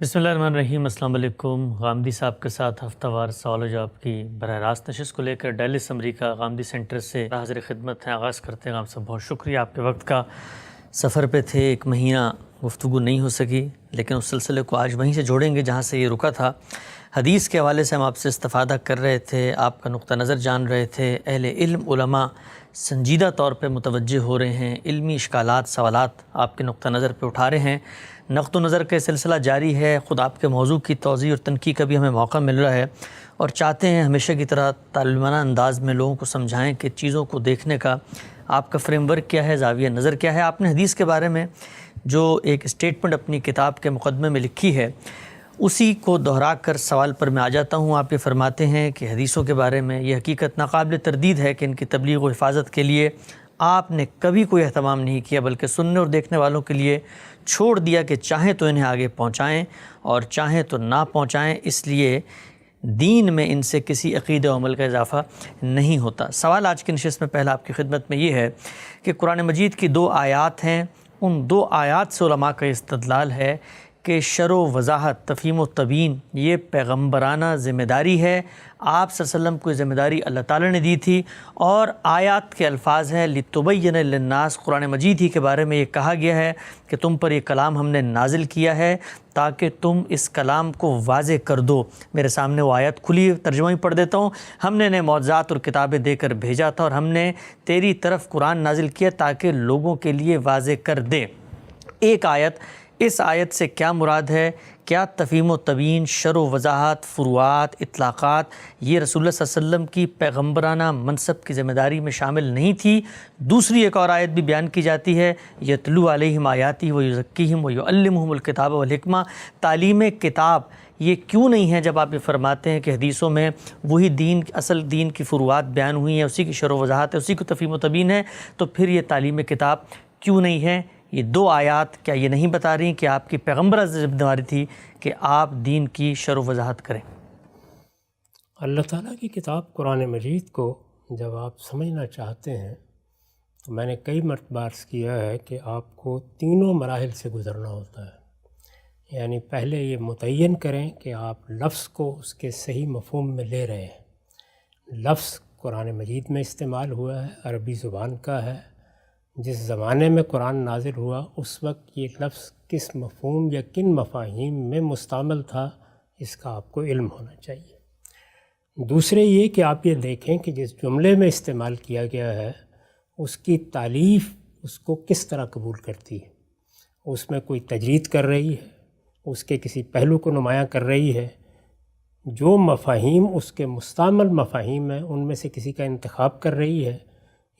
بسم اللہ الرحمن الرحیم۔ السلام علیکم۔ غامدی صاحب کے ساتھ ہفتہ وار سوال و جواب کی براہ راست نشست کو لے کر ڈیلس امریکہ غامدی سینٹر سے حاضر خدمت ہیں۔ آغاز کرتے ہیں۔ آپ سب بہت شکریہ آپ کے وقت کا۔ سفر پہ تھے، ایک مہینہ گفتگو نہیں ہو سکی، لیکن اس سلسلے کو آج وہیں سے جوڑیں گے جہاں سے یہ رکا تھا۔ حدیث کے حوالے سے ہم آپ سے استفادہ کر رہے تھے، آپ کا نقطہ نظر جان رہے تھے۔ اہل علم علماء سنجیدہ طور پہ متوجہ ہو رہے ہیں، علمی اشکالات سوالات آپ کے نقطہ نظر پہ اٹھا رہے ہیں۔ نقد و نظر کا سلسلہ جاری ہے، خود آپ کے موضوع کی توضیح اور تنقید کا بھی ہمیں موقع مل رہا ہے، اور چاہتے ہیں ہمیشہ کی طرح طالبانہ انداز میں لوگوں کو سمجھائیں کہ چیزوں کو دیکھنے کا آپ کا فریم ورک کیا ہے، زاویہ نظر کیا ہے۔ آپ نے حدیث کے بارے میں جو ایک اسٹیٹمنٹ اپنی کتاب کے مقدمے میں لکھی ہے، اسی کو دہرا کر سوال پر میں آ جاتا ہوں۔ آپ یہ فرماتے ہیں کہ حدیثوں کے بارے میں یہ حقیقت ناقابل تردید ہے کہ ان کی تبلیغ و حفاظت کے لیے آپ نے کبھی کوئی اہتمام نہیں کیا، بلکہ سننے اور دیکھنے والوں کے لیے چھوڑ دیا کہ چاہیں تو انہیں آگے پہنچائیں اور چاہیں تو نہ پہنچائیں، اس لیے دین میں ان سے کسی عقیدہ و عمل کا اضافہ نہیں ہوتا۔ سوال آج کی نشست میں پہلا آپ کی خدمت میں یہ ہے کہ قرآن مجید کی 2 آیات ہیں، ان 2 آیات سے علماء کا استدلال ہے کہ شرح و وضاحت، تفہیم و تبیین یہ پیغمبرانہ ذمہ داری ہے۔ آپ صلی اللہ علیہ وسلم کو یہ ذمہ داری اللہ تعالیٰ نے دی تھی، اور آیات کے الفاظ ہیں لِتُبَيِّنَ لِلنَّاسِ، قرآن مجید ہی کے بارے میں یہ کہا گیا ہے کہ تم پر یہ کلام ہم نے نازل کیا ہے تاکہ تم اس کلام کو واضح کر دو۔ میرے سامنے وہ آیت کھلی، ترجمہ ہی پڑھ دیتا ہوں۔ ہم نے انہیں معجزات اور کتابیں دے کر بھیجا تھا، اور ہم نے تیری طرف قرآن نازل کیا تاکہ لوگوں کے لیے واضح کر دے۔ ایک آیت، اس آیت سے کیا مراد ہے؟ کیا تفہیم و تبیین، شرح و وضاحت، فروعات، اطلاقات یہ رسول اللہ صلی اللہ علیہ وسلم کی پیغمبرانہ منصب کی ذمہ داری میں شامل نہیں تھی؟ دوسری ایک اور آیت بھی بیان کی جاتی ہے، یتلو علیہم آیاتی ویزکیہم ویعلمہم الکتاب والحکمہ، تعلیم کتاب یہ کیوں نہیں ہے؟ جب آپ یہ فرماتے ہیں کہ حدیثوں میں وہی دین، اصل دین کی فروعات بیان ہوئی ہیں، اسی کی شرح و وضاحت ہے، اسی کو تفہیم و تبیین ہے، تو پھر یہ تعلیم کتاب کیوں نہیں ہے؟ یہ 2 آیات کیا یہ نہیں بتا رہی کہ آپ کی پیغمبرہ ذمہ داری تھی کہ آپ دین کی شرح و وضاحت کریں؟ اللہ تعالیٰ کی کتاب قرآن مجید کو جب آپ سمجھنا چاہتے ہیں تو میں نے کئی مرتبہ عرض کیا ہے کہ آپ کو 3 مراحل سے گزرنا ہوتا ہے۔ یعنی پہلے یہ متعین کریں کہ آپ لفظ کو اس کے صحیح مفہوم میں لے رہے ہیں۔ لفظ قرآن مجید میں استعمال ہوا ہے، عربی زبان کا ہے۔ جس زمانے میں قرآن نازل ہوا اس وقت یہ لفظ کس مفہوم یا کن مفاہیم میں مستعمل تھا، اس کا آپ کو علم ہونا چاہیے۔ دوسرے یہ کہ آپ یہ دیکھیں کہ جس جملے میں استعمال کیا گیا ہے اس کی تالیف اس کو کس طرح قبول کرتی ہے، اس میں کوئی تجرید کر رہی ہے، اس کے کسی پہلو کو نمایاں کر رہی ہے۔ جو مفاہیم اس کے مستعمل مفاہیم ہیں ان میں سے کسی کا انتخاب کر رہی ہے،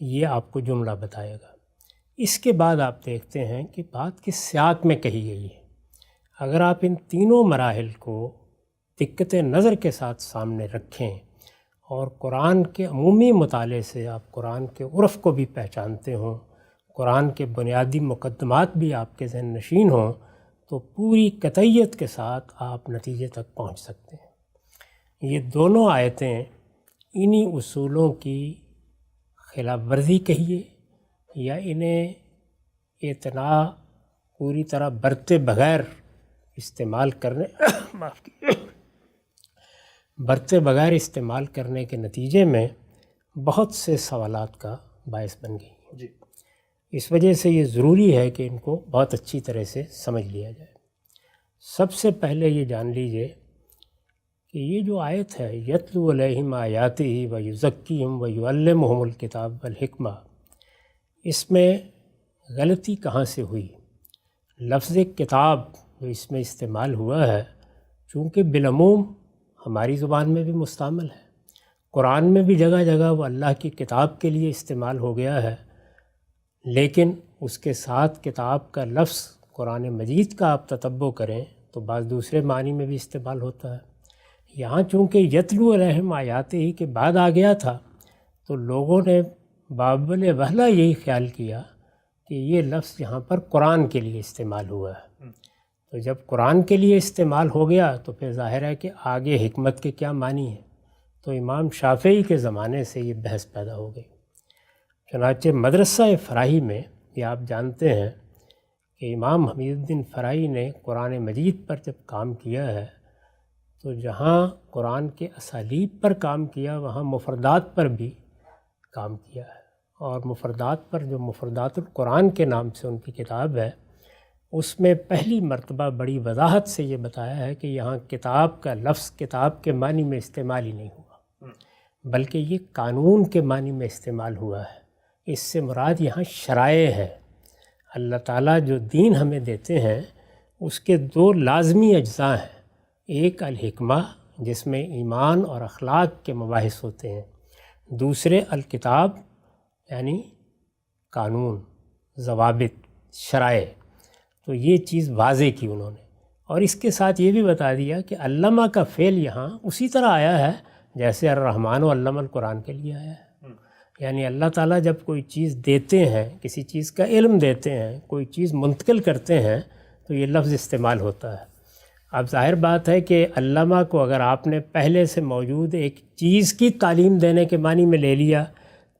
یہ آپ کو جملہ بتائے گا۔ اس کے بعد آپ دیکھتے ہیں کہ بات کس سیاق میں کہی گئی ہے۔ اگر آپ ان 3 مراحل کو دقت نظر کے ساتھ سامنے رکھیں اور قرآن کے عمومی مطالعے سے آپ قرآن کے عرف کو بھی پہچانتے ہوں، قرآن کے بنیادی مقدمات بھی آپ کے ذہن نشین ہوں، تو پوری قطعیت کے ساتھ آپ نتیجے تک پہنچ سکتے ہیں۔ یہ دونوں آیتیں انہی اصولوں کی خلاف ورزی کہیے یا انہیں اعتنا پوری طرح برتے بغیر استعمال کرنے کے نتیجے میں بہت سے سوالات کا باعث بن گئی۔ اس وجہ سے یہ ضروری ہے کہ ان کو بہت اچھی طرح سے سمجھ لیا جائے۔ سب سے پہلے یہ جان لیجئے کہ یہ جو آیت ہے یتلو علیہم آیاتہ ویزکیہم ویعلمہم الکتاب والحکمہ، اس میں غلطی کہاں سے ہوئی؟ لفظ کتاب جو اس میں استعمال ہوا ہے چونکہ بالعموم ہماری زبان میں بھی مستعمل ہے، قرآن میں بھی جگہ جگہ وہ اللہ کی کتاب کے لیے استعمال ہو گیا ہے، لیکن اس کے ساتھ کتاب کا لفظ قرآن مجید کا آپ تتبع کریں تو بعض دوسرے معنی میں بھی استعمال ہوتا ہے۔ یہاں چونکہ یتلو علیہم آیاتہ ہی کے بعد آ گیا تھا تو لوگوں نے بابل وہلہ یہی خیال کیا کہ یہ لفظ یہاں پر قرآن کے لیے استعمال ہوا ہے۔ تو جب قرآن کے لیے استعمال ہو گیا تو پھر ظاہر ہے کہ آگے حکمت کے کیا معنی ہیں، تو امام شافعی کے زمانے سے یہ بحث پیدا ہو گئی۔ چنانچہ مدرسہ فراہی میں یہ آپ جانتے ہیں کہ امام حمید الدین فرائی نے قرآن مجید پر جب کام کیا ہے تو جہاں قرآن کے اسالیب پر کام کیا وہاں مفردات پر بھی کام کیا ہے، اور مفردات پر جو مفردات القرآن کے نام سے ان کی کتاب ہے اس میں پہلی مرتبہ بڑی وضاحت سے یہ بتایا ہے کہ یہاں کتاب کا لفظ کتاب کے معنی میں استعمال ہی نہیں ہوا، بلکہ یہ قانون کے معنی میں استعمال ہوا ہے۔ اس سے مراد یہاں شرائع ہے۔ اللہ تعالیٰ جو دین ہمیں دیتے ہیں اس کے دو لازمی اجزاء ہیں، ایک الحکمہ جس میں ایمان اور اخلاق کے مباحث ہوتے ہیں، دوسرے الکتاب یعنی قانون، ضوابط، شرائع۔ تو یہ چیز واضح کی انہوں نے، اور اس کے ساتھ یہ بھی بتا دیا کہ علامہ کا فعل یہاں اسی طرح آیا ہے جیسے الرحمن و علم القرآن کے لیے آیا ہے۔ یعنی اللہ تعالیٰ جب کوئی چیز دیتے ہیں، کسی چیز کا علم دیتے ہیں، کوئی چیز منتقل کرتے ہیں تو یہ لفظ استعمال ہوتا ہے۔ اب ظاہر بات ہے کہ علامہ کو اگر آپ نے پہلے سے موجود ایک چیز کی تعلیم دینے کے معنی میں لے لیا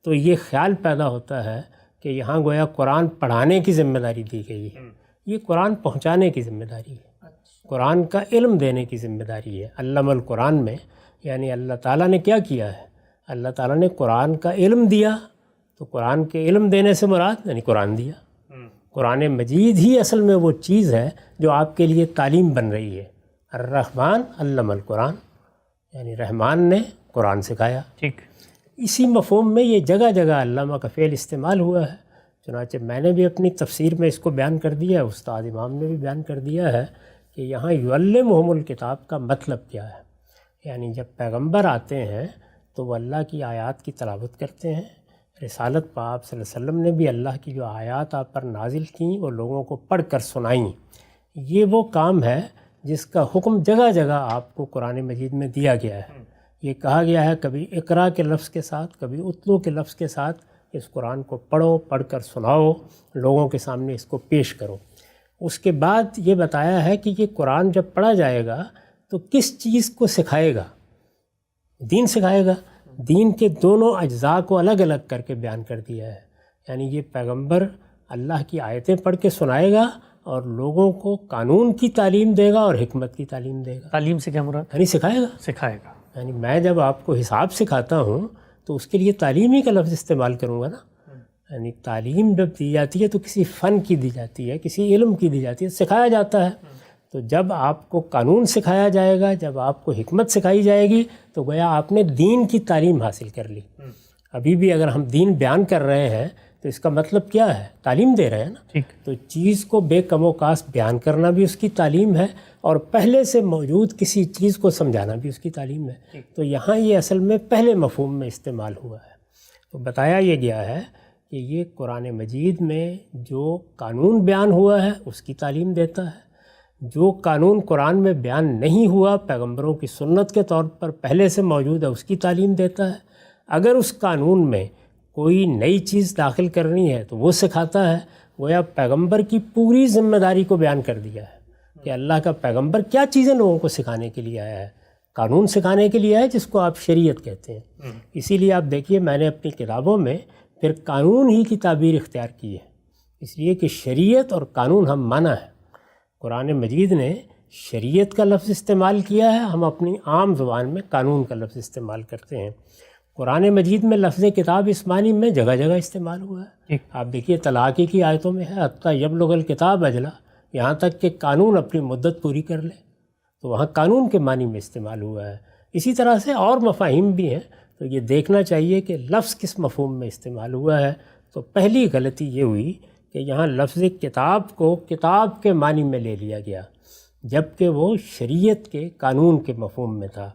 تو یہ خیال پیدا ہوتا ہے کہ یہاں گویا قرآن پڑھانے کی ذمہ داری دی گئی ہے، یہ قرآن پہنچانے کی ذمہ داری ہے، قرآن کا علم دینے کی ذمہ داری ہے۔ علم القرآن میں یعنی اللہ تعالیٰ نے کیا کیا ہے؟ اللہ تعالیٰ نے قرآن کا علم دیا، تو قرآن کے علم دینے سے مراد یعنی قرآن دیا۔ قرآن مجید ہی اصل میں وہ چیز ہے جو آپ کے لیے تعلیم بن رہی ہے۔ الرحمن علم القرآن یعنی رحمان نے قرآن سکھایا۔ ٹھیک، اسی مفہوم میں یہ جگہ جگہ علامہ کا فعل استعمال ہوا ہے۔ چنانچہ میں نے بھی اپنی تفسیر میں اس کو بیان کر دیا ہے، استاد امام نے بھی بیان کر دیا ہے کہ یہاں یعلمہم الکتاب کا مطلب کیا ہے۔ یعنی جب پیغمبر آتے ہیں تو وہ اللہ کی آیات کی تلاوت کرتے ہیں۔ رسالت پاک آپ صلی اللہ علیہ وسلم نے بھی اللہ کی جو آیات آپ پر نازل کیں وہ لوگوں کو پڑھ کر سنائیں۔ یہ وہ کام ہے جس کا حکم جگہ جگہ آپ کو قرآن مجید میں دیا گیا ہے۔ یہ کہا گیا ہے کبھی اقرا کے لفظ کے ساتھ، کبھی اتلو کے لفظ کے ساتھ اس قرآن کو پڑھو، پڑھ کر سناؤ، لوگوں کے سامنے اس کو پیش کرو۔ اس کے بعد یہ بتایا ہے کہ یہ قرآن جب پڑھا جائے گا تو کس چیز کو سکھائے گا؟ دین سکھائے گا۔ دین کے دونوں اجزاء کو الگ الگ کر کے بیان کر دیا ہے۔ یعنی یہ پیغمبر اللہ کی آیتیں پڑھ کے سنائے گا اور لوگوں کو قانون کی تعلیم دے گا اور حکمت کی تعلیم دے گا۔ تعلیم سے کیا مراد؟ یعنی سکھائے گا، سکھائے گا۔ یعنی میں جب آپ کو حساب سکھاتا ہوں تو اس کے لیے تعلیمی کا لفظ استعمال کروں گا نا۔ یعنی تعلیم جب دی جاتی ہے تو کسی فن کی دی جاتی ہے، کسی علم کی دی جاتی ہے، سکھایا جاتا ہے۔ تو جب آپ کو قانون سکھایا جائے گا، جب آپ کو حکمت سکھائی جائے گی تو گویا آپ نے دین کی تعلیم حاصل کر لی۔ ابھی بھی اگر ہم دین بیان کر رہے ہیں تو اس کا مطلب کیا ہے؟ تعلیم دے رہے ہیں نا۔ ٹھیک، تو چیز کو بے کم و کاس بیان کرنا بھی اس کی تعلیم ہے، اور پہلے سے موجود کسی چیز کو سمجھانا بھی اس کی تعلیم ہے۔ تو یہاں یہ اصل میں پہلے مفہوم میں استعمال ہوا ہے۔ تو بتایا یہ گیا ہے کہ یہ قرآن مجید میں جو قانون بیان ہوا ہے اس کی تعلیم دیتا ہے۔ جو قانون قرآن میں بیان نہیں ہوا، پیغمبروں کی سنت کے طور پر پہلے سے موجود ہے، اس کی تعلیم دیتا ہے۔ اگر اس قانون میں کوئی نئی چیز داخل کرنی ہے تو وہ سکھاتا ہے۔ گویا پیغمبر کی پوری ذمہ داری کو بیان کر دیا ہے کہ اللہ کا پیغمبر کیا چیزیں لوگوں کو سکھانے کے لیے آیا ہے۔ قانون سکھانے کے لیے آیا ہے جس کو آپ شریعت کہتے ہیں۔ اسی لیے آپ دیکھیے میں نے اپنی کتابوں میں پھر قانون ہی کی تعبیر اختیار کی ہے، اس لیے کہ شریعت اور قانون ہم مانا ہے۔ قرآن مجید نے شریعت کا لفظ استعمال کیا ہے، ہم اپنی عام زبان میں قانون کا لفظ استعمال کرتے ہیں۔ قرآن مجید میں لفظ کتاب اس معنی میں جگہ جگہ استعمال ہوا ہے۔ آپ دیکھیے طلاق کی آیتوں میں ہے حتیٰ یبلغ الکتاب اجلا، یہاں تک کہ قانون اپنی مدت پوری کر لے، تو وہاں قانون کے معنی میں استعمال ہوا ہے۔ اسی طرح سے اور مفاہیم بھی ہیں، تو یہ دیکھنا چاہیے کہ لفظ کس مفہوم میں استعمال ہوا ہے۔ تو پہلی غلطی یہ ہوئی کہ یہاں لفظ کتاب کو کتاب کے معنی میں لے لیا گیا، جبکہ وہ شریعت کے قانون کے مفہوم میں تھا۔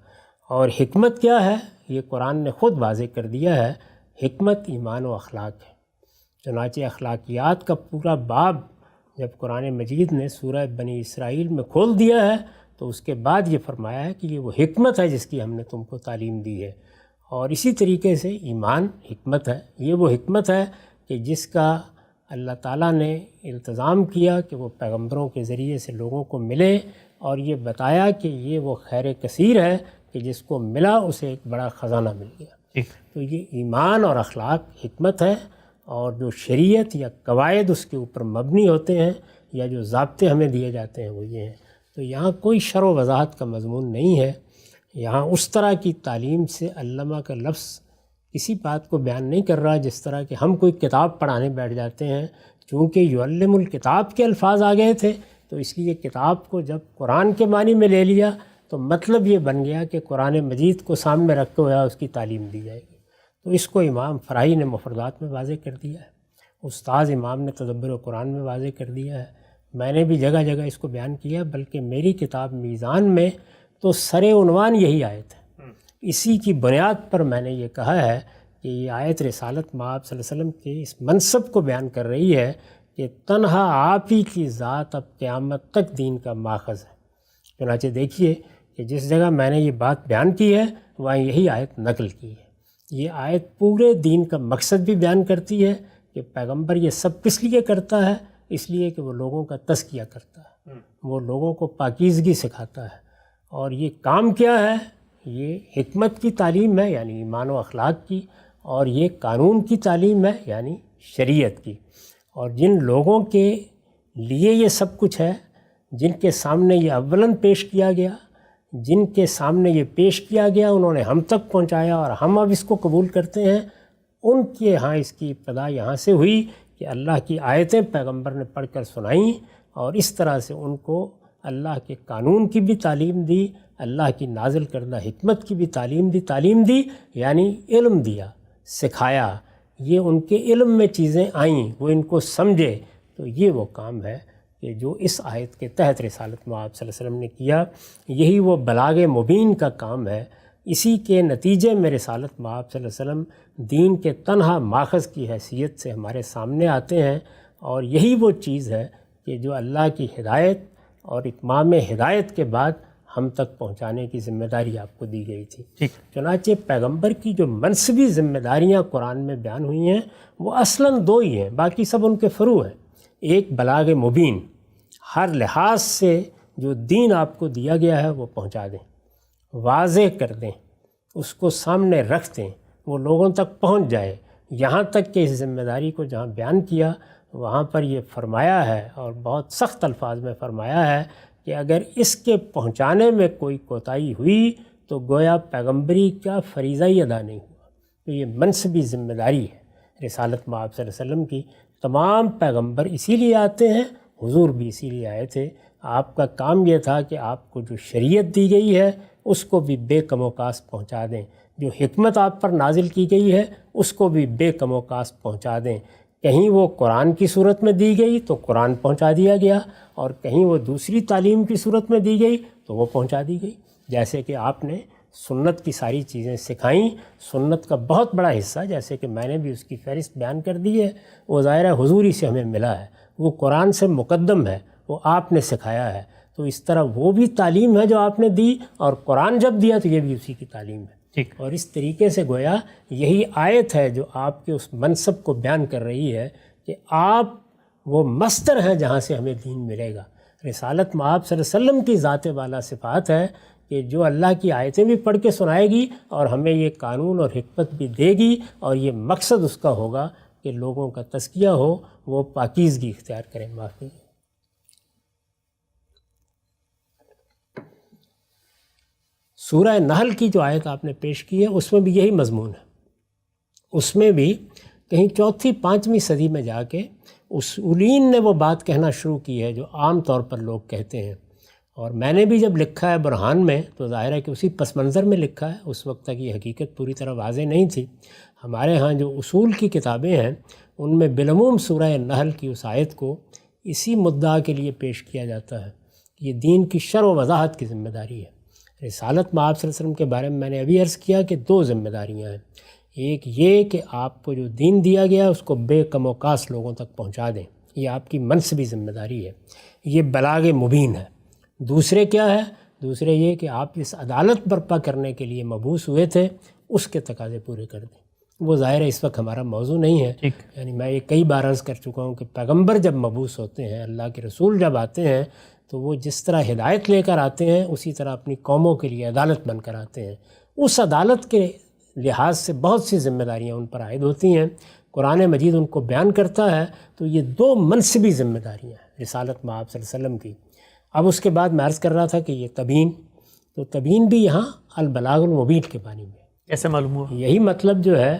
اور حکمت کیا ہے؟ یہ قرآن نے خود واضح کر دیا ہے، حکمت ایمان و اخلاق ہے۔ چنانچہ اخلاقیات کا پورا باب جب قرآن مجید نے سورہ بنی اسرائیل میں کھول دیا ہے تو اس کے بعد یہ فرمایا ہے کہ یہ وہ حکمت ہے جس کی ہم نے تم کو تعلیم دی ہے۔ اور اسی طریقے سے ایمان حکمت ہے، یہ وہ حکمت ہے کہ جس کا اللہ تعالیٰ نے التزام کیا کہ وہ پیغمبروں کے ذریعے سے لوگوں کو ملے، اور یہ بتایا کہ یہ وہ خیر کثیر ہے کہ جس کو ملا اسے ایک بڑا خزانہ مل گیا۔ تو یہ ایمان اور اخلاق حکمت ہے، اور جو شریعت یا قواعد اس کے اوپر مبنی ہوتے ہیں یا جو ضابطے ہمیں دیے جاتے ہیں وہ یہ ہیں۔ تو یہاں کوئی شرح و وضاحت کا مضمون نہیں ہے، یہاں اس طرح کی تعلیم سے علامہ کا لفظ کسی بات کو بیان نہیں کر رہا جس طرح کہ ہم کوئی کتاب پڑھانے بیٹھ جاتے ہیں۔ چونکہ یعلم الکتاب کے الفاظ آ گئے تھے تو اس لیے کتاب کو جب قرآن کے معنی میں لے لیا تو مطلب یہ بن گیا کہ قرآن مجید کو سامنے رکھتے ہوئے اس کی تعلیم دی جائے گی۔ تو اس کو امام فرائی نے مفردات میں واضح کر دیا ہے، استاذ امام نے تدبر قرآن میں واضح کر دیا ہے، میں نے بھی جگہ جگہ اس کو بیان کیا، بلکہ میری کتاب میزان میں تو سر عنوان یہی آیت ہے۔ اسی کی بنیاد پر میں نے یہ کہا ہے کہ یہ آیت رسالت مآب صلی اللہ علیہ وسلم کے اس منصب کو بیان کر رہی ہے کہ تنہا آپ ہی کی ذات اب قیامت تک دین کا ماخذ ہے۔ چنانچہ دیکھیے کہ جس جگہ میں نے یہ بات بیان کی ہے وہاں یہی آیت نقل کی ہے۔ یہ آیت پورے دین کا مقصد بھی بیان کرتی ہے کہ پیغمبر یہ سب کس لیے کرتا ہے، اس لیے کہ وہ لوگوں کا تزکیہ کرتا ہے، وہ لوگوں کو پاکیزگی سکھاتا ہے۔ اور یہ کام کیا ہے؟ یہ حکمت کی تعلیم ہے یعنی ایمان و اخلاق کی، اور یہ قانون کی تعلیم ہے یعنی شریعت کی۔ اور جن لوگوں کے لیے یہ سب کچھ ہے، جن کے سامنے یہ اولاً پیش کیا گیا، جن کے سامنے یہ پیش کیا گیا انہوں نے ہم تک پہنچایا اور ہم اب اس کو قبول کرتے ہیں، ان کے ہاں اس کی ابتدا یہاں سے ہوئی کہ اللہ کی آیتیں پیغمبر نے پڑھ کر سنائیں، اور اس طرح سے ان کو اللہ کے قانون کی بھی تعلیم دی، اللہ کی نازل کردہ حکمت کی بھی تعلیم دی یعنی علم دیا، سکھایا۔ یہ ان کے علم میں چیزیں آئیں، وہ ان کو سمجھے۔ تو یہ وہ کام ہے کہ جو اس آیت کے تحت رسالت مآب صلی اللہ علیہ وسلم نے کیا، یہی وہ بلاغ مبین کا کام ہے۔ اسی کے نتیجے میں رسالت مآب صلی اللہ علیہ وسلم دین کے تنہا ماخذ کی حیثیت سے ہمارے سامنے آتے ہیں، اور یہی وہ چیز ہے کہ جو اللہ کی ہدایت اور اتمام ہدایت کے بعد ہم تک پہنچانے کی ذمہ داری آپ کو دی گئی تھی۔ چنانچہ پیغمبر کی جو منصبی ذمہ داریاں قرآن میں بیان ہوئی ہیں وہ اصلاً دو ہی ہیں، باقی سب ان کے فروع ہیں۔ ایک بلاغ مبین، ہر لحاظ سے جو دین آپ کو دیا گیا ہے وہ پہنچا دیں، واضح کر دیں، اس کو سامنے رکھ دیں، وہ لوگوں تک پہنچ جائے۔ یہاں تک کہ اس ذمہ داری کو جہاں بیان کیا وہاں پر یہ فرمایا ہے، اور بہت سخت الفاظ میں فرمایا ہے کہ اگر اس کے پہنچانے میں کوئی کوتاہی ہوئی تو گویا پیغمبری کا فریضہ ہی ادا نہیں ہوا۔ تو یہ منصبی ذمہ داری ہے رسالت مآب صلی اللہ علیہ وسلم کی۔ تمام پیغمبر اسی لیے آتے ہیں، حضور بھی اسی لیے آئے تھے۔ آپ کا کام یہ تھا کہ آپ کو جو شریعت دی گئی ہے اس کو بھی بے کم و کاست پہنچا دیں، جو حکمت آپ پر نازل کی گئی ہے اس کو بھی بے کم و کاست پہنچا دیں۔ کہیں وہ قرآن کی صورت میں دی گئی تو قرآن پہنچا دیا گیا، اور کہیں وہ دوسری تعلیم کی صورت میں دی گئی تو وہ پہنچا دی گئی۔ جیسے کہ آپ نے سنت کی ساری چیزیں سکھائیں، سنت کا بہت بڑا حصہ جیسے کہ میں نے بھی اس کی فہرست بیان کر دی ہے، وہ ظاہر ہے حضوری سے ہمیں ملا ہے، وہ قرآن سے مقدم ہے، وہ آپ نے سکھایا ہے۔ تو اس طرح وہ بھی تعلیم ہے جو آپ نے دی، اور قرآن جب دیا تو یہ بھی اسی کی تعلیم ہے۔ اور اس طریقے سے گویا یہی آیت ہے جو آپ کے اس منصب کو بیان کر رہی ہے کہ آپ وہ مصدر ہیں جہاں سے ہمیں دین ملے گا۔ رسالت مآب صلی اللہ علیہ وسلم کی ذات والا صفات ہے کہ جو اللہ کی آیتیں بھی پڑھ کے سنائے گی اور ہمیں یہ قانون اور حکمت بھی دے گی، اور یہ مقصد اس کا ہوگا کہ لوگوں کا تزکیہ ہو، وہ پاکیزگی اختیار کریں۔ معافی۔ سورہ نحل کی جو آیت آپ نے پیش کی ہے اس میں بھی یہی مضمون ہے۔ اس میں بھی کہیں چوتھی پانچویں صدی میں جا کے اصولین نے وہ بات کہنا شروع کی ہے جو عام طور پر لوگ کہتے ہیں، اور میں نے بھی جب لکھا ہے برہان میں تو ظاہر ہے کہ اسی پس منظر میں لکھا ہے، اس وقت تک یہ حقیقت پوری طرح واضح نہیں تھی۔ ہمارے ہاں جو اصول کی کتابیں ہیں ان میں بالعموم سورہ نحل کی اس آیت کو اسی مدعا کے لیے پیش کیا جاتا ہے کہ یہ دین کی شرح و وضاحت کی ذمہ داری ہے۔ رسالت مآب صلی اللہ علیہ وسلم کے بارے میں میں نے ابھی عرض کیا کہ دو ذمہ داریاں ہیں، ایک یہ کہ آپ کو جو دین دیا گیا اس کو بے کم و کاس لوگوں تک پہنچا دیں، یہ آپ کی منصبی ذمہ داری ہے، یہ بلاغ مبین ہے۔ دوسرے کیا ہے؟ دوسرے یہ کہ آپ اس عدالت برپا کرنے کے لیے مبعوث ہوئے تھے، اس کے تقاضے پورے کر دیں۔ وہ ظاہر ہے اس وقت ہمارا موضوع نہیں ہے، یعنی میں یہ کئی بار عرض کر چکا ہوں کہ پیغمبر جب مبعوث ہوتے ہیں، اللہ کے رسول جب آتے ہیں تو وہ جس طرح ہدایت لے کر آتے ہیں اسی طرح اپنی قوموں کے لیے عدالت بن کر آتے ہیں۔ اس عدالت کے لحاظ سے بہت سی ذمہ داریاں ان پر عائد ہوتی ہیں، قرآن مجید ان کو بیان کرتا ہے، تو یہ دو منصبی ذمہ داریاں ہیں رسالت مآب صلی اللہ علیہ وسلم کی۔ اب اس کے بعد میں عرض کر رہا تھا کہ یہ تبیین، تو تبیین بھی یہاں البلاغ المبین کے معنی میں کیسے معلوم ہوا؟ یہی مطلب جو ہے،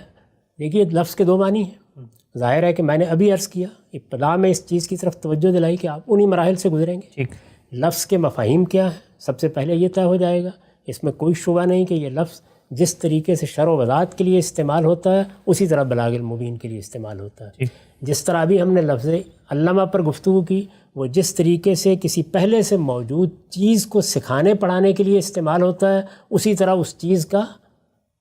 دیکھیے لفظ کے دو معنی ہیں، ظاہر ہے کہ میں نے ابھی عرض کیا، ابتدا میں اس چیز کی طرف توجہ دلائی کہ آپ انہی مراحل سے گزریں گے۔ ٹھیک، لفظ کے مفاہیم کیا ہیں، سب سے پہلے یہ طے ہو جائے گا، اس میں کوئی شبہ نہیں کہ یہ لفظ جس طریقے سے شرح و وضاحت کے لیے استعمال ہوتا ہے اسی طرح بلاغ المبین کے لیے استعمال ہوتا ہے۔ ٹھیک، جس طرح ابھی ہم نے لفظ علامہ پر گفتگو کی، وہ جس طریقے سے کسی پہلے سے موجود چیز کو سکھانے پڑھانے کے لیے استعمال ہوتا ہے، اسی طرح اس چیز کا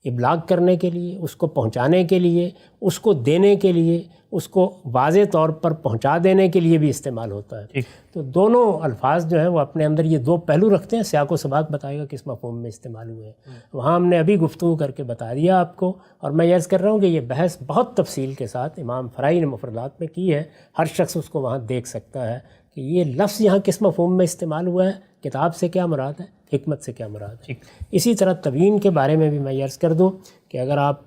ابلاغ کرنے کے لیے، اس کو پہنچانے کے لیے، اس کو دینے کے لیے، اس کو واضح طور پر پہنچا دینے کے لیے بھی استعمال ہوتا ہے۔ ٹھیک، تو دونوں الفاظ جو ہیں وہ اپنے اندر یہ دو پہلو رکھتے ہیں، سیاق و سباق بتائے گا کس مفہوم میں استعمال ہوئے ہیں، وہاں ہم نے ابھی گفتگو کر کے بتا دیا آپ کو، اور میں یہ عرض کر رہا ہوں کہ یہ بحث بہت تفصیل کے ساتھ امام فرائی نے مفردات میں کی ہے، ہر شخص اس کو وہاں دیکھ سکتا ہے کہ یہ لفظ یہاں کس مفہوم میں استعمال ہوا ہے، کتاب سے کیا مراد ہے، حکمت سے کیا مراد ہے۔ اسی طرح تبیین کے بارے میں بھی میں یہ عرض کر دوں کہ اگر آپ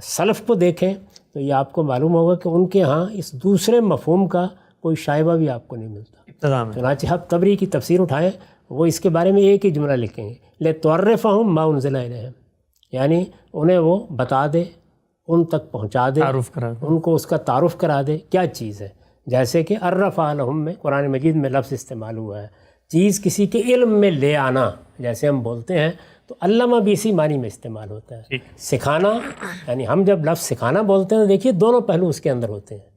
سلف کو دیکھیں تو یہ آپ کو معلوم ہوگا کہ ان کے ہاں اس دوسرے مفہوم کا کوئی شائبہ بھی آپ کو نہیں ملتا۔ ابتدا میں چنانچہ آپ طبری کی تفسیر اٹھائیں، وہ اس کے بارے میں ایک ہی جملہ لکھیں گے، لِتُعَرِّفَهُم مَا أُنزِلَ إِلَيْهِمْ، یعنی انہیں وہ بتا دے، ان تک پہنچا دے، تعارف کرا دیں۔ ان کو اس کا تعارف کرا دے کیا چیز ہے۔ جیسے کہ عرفہ لہم میں قرآن مجید میں لفظ استعمال ہوا ہے، چیز کسی کے علم میں لے آنا، جیسے ہم بولتے ہیں، تو علامہ بھی اسی معنی میں استعمال ہوتا ہے۔ سکھانا، یعنی ہم جب لفظ سکھانا بولتے ہیں دیکھیے دونوں پہلو اس کے اندر ہوتے ہیں۔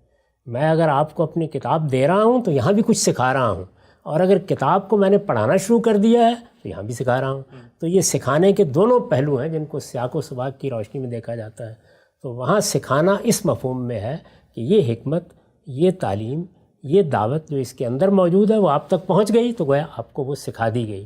میں اگر آپ کو اپنی کتاب دے رہا ہوں تو یہاں بھی کچھ سکھا رہا ہوں، اور اگر کتاب کو میں نے پڑھانا شروع کر دیا ہے تو یہاں بھی سکھا رہا ہوں۔ تو یہ سکھانے کے دونوں پہلو ہیں جن کو سیاق و سباق کی روشنی میں دیکھا جاتا ہے۔ تو وہاں سکھانا اس مفہوم میں ہے کہ یہ حکمت، یہ تعلیم، یہ دعوت جو اس کے اندر موجود ہے وہ آپ تک پہنچ گئی تو گویا آپ کو وہ سکھا دی گئی۔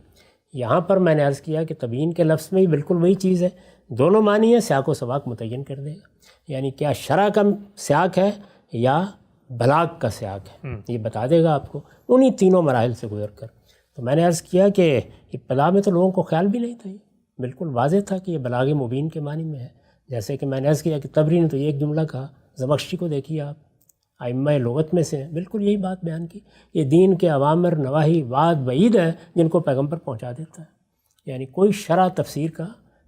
یہاں پر میں نے عرض کیا کہ تبیین کے لفظ میں بھی بالکل وہی چیز ہے، دونوں معنی ہیں، سیاق و سباق متعین کر دے گا، یعنی کیا شرع کا سیاق ہے یا بلاغ کا سیاق ہے، یہ بتا دے گا آپ کو انہی تینوں مراحل سے گزر کر۔ تو میں نے عرض کیا کہ ابتدا میں تو لوگوں کو خیال بھی نہیں تھا، یہ بالکل واضح تھا کہ یہ بلاغ مبین کے معنی میں ہے۔ جیسے کہ میں نے عرض کیا کہ طبری نے تو ایک جملہ کہا، زمخشری کو دیکھیے آپ، ائمہ لغت میں سے ہیں، بالکل یہی بات بیان کی، یہ دین کے اوامر، نواہی، وعد، وعید ہے جن کو پیغمبر پہنچا دیتا ہے، یعنی کوئی شرح تفسیر کا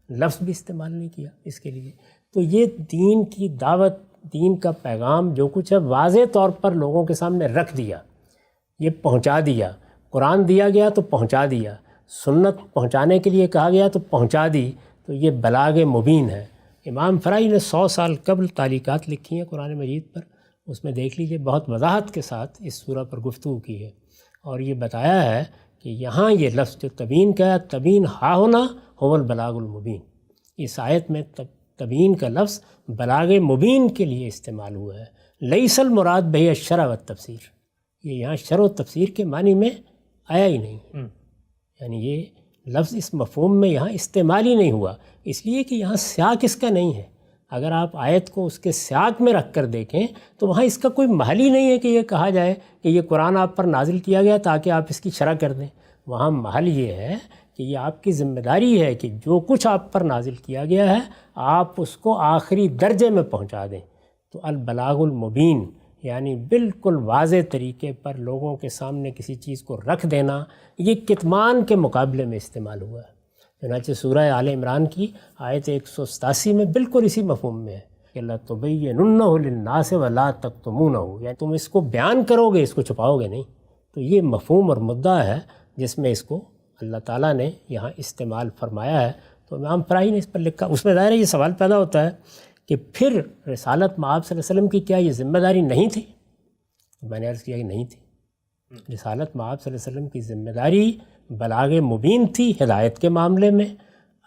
لفظ بھی استعمال نہیں کیا اس کے لیے۔ تو یہ دین کی دعوت، دین کا پیغام جو کچھ ہے واضح طور پر لوگوں کے سامنے رکھ دیا، یہ پہنچا دیا، قرآن دیا گیا تو پہنچا دیا، سنت پہنچانے کے لیے کہا گیا تو پہنچا دی، تو یہ بلاغ مبین ہے۔ امام فرائی نے 100 سال قبل تعلیقات لکھی ہیں قرآن مجید پر، اس میں دیکھ لیجئے بہت وضاحت کے ساتھ اس سورہ پر گفتگو کی ہے، اور یہ بتایا ہے کہ یہاں یہ لفظ جو تبین کا ہے، تبین ہا ہونا هو البلاغ المبین، اس آیت میں تبین کا لفظ بلاغ مبین کے لیے استعمال ہوا ہے، لیس المراد بہ الشرع والتفسیر، یہ یہاں شرع و تفسیر کے معنی میں آیا ہی نہیں، یعنی یہ لفظ اس مفہوم میں یہاں استعمال ہی نہیں ہوا، اس لیے کہ یہاں سیاق اس کا نہیں ہے۔ اگر آپ آیت کو اس کے سیاق میں رکھ کر دیکھیں تو وہاں اس کا کوئی محل ہی نہیں ہے کہ یہ کہا جائے کہ یہ قرآن آپ پر نازل کیا گیا تاکہ آپ اس کی شرح کر دیں۔ وہاں محل یہ ہے کہ یہ آپ کی ذمہ داری ہے کہ جو کچھ آپ پر نازل کیا گیا ہے آپ اس کو آخری درجے میں پہنچا دیں۔ تو البلاغ المبین یعنی بالکل واضح طریقے پر لوگوں کے سامنے کسی چیز کو رکھ دینا، یہ کتمان کے مقابلے میں استعمال ہوا ہے۔ چنانچہ سورہ آل عمران کی آیت 187 میں بالکل اسی مفہوم میں ہے کہ لَتُبَيِّنُنَّهُ لِلنَّاسِ وَلَا تَكْتُمُونَهُ، یعنی تم اس کو بیان کرو گے، اس کو چھپاؤ گے نہیں۔ تو یہ مفہوم اور مدعا ہے جس میں اس کو اللہ تعالیٰ نے یہاں استعمال فرمایا ہے۔ تو امام فرائی نے اس پر لکھا، اس میں ظاہر ہے یہ سوال پیدا ہوتا ہے کہ پھر رسالت مآب صلی اللہ علیہ وسلم کی کیا یہ ذمہ داری نہیں تھی؟ میں نے عرض کیا کہ نہیں تھی، رسالت مآب صلی اللہ علیہ وسلم کی ذمہ داری بلاغ مبین تھی ہدایت کے معاملے میں،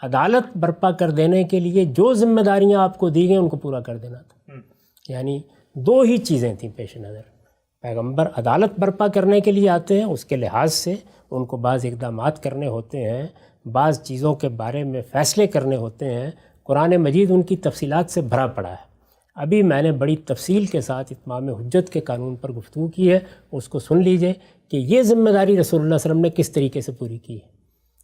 عدالت برپا کر دینے کے لیے جو ذمہ داریاں آپ کو دی گئیں ان کو پورا کر دینا تھا۔ یعنی دو ہی چیزیں تھیں پیش نظر، پیغمبر عدالت برپا کرنے کے لیے آتے ہیں، اس کے لحاظ سے ان کو بعض اقدامات کرنے ہوتے ہیں، بعض چیزوں کے بارے میں فیصلے کرنے ہوتے ہیں، قرآن مجید ان کی تفصیلات سے بھرا پڑا ہے۔ ابھی میں نے بڑی تفصیل کے ساتھ اتمام حجت کے قانون پر گفتگو کی ہے، اس کو سن لیجئے کہ یہ ذمہ داری رسول اللہ صلی اللہ علیہ وسلم نے کس طریقے سے پوری کی ہے۔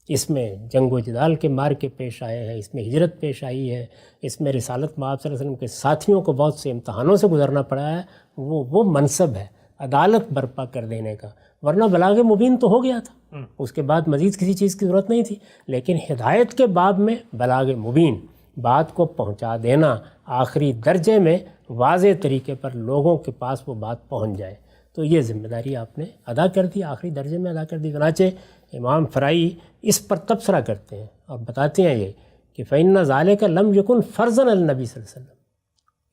اس میں جنگ و جدال کے مار کے پیش آئے ہیں، اس میں ہجرت پیش آئی ہے، اس میں رسالت مآب صلی اللہ علیہ وسلم کے ساتھیوں کو بہت سے امتحانوں سے گزرنا پڑا ہے، وہ منصب ہے عدالت برپا کر دینے کا، ورنہ بلاغ مبین تو ہو گیا تھا، اس کے بعد مزید کسی چیز کی ضرورت نہیں تھی۔ لیکن ہدایت کے باب میں بلاغ مبین، بات کو پہنچا دینا آخری درجے میں واضح طریقے پر لوگوں کے پاس وہ بات پہنچ جائے، تو یہ ذمہ داری آپ نے ادا کر دی، آخری درجے میں ادا کر دی۔ چنانچہ امام فرائی اس پر تبصرہ کرتے ہیں اور بتاتے ہیں یہ کہ فَإِنَّ ذَلِكَ لَمْ يَكُنْ فَرْضًا عَلَى النَّبِي صلی اللہ علیہ وسلم،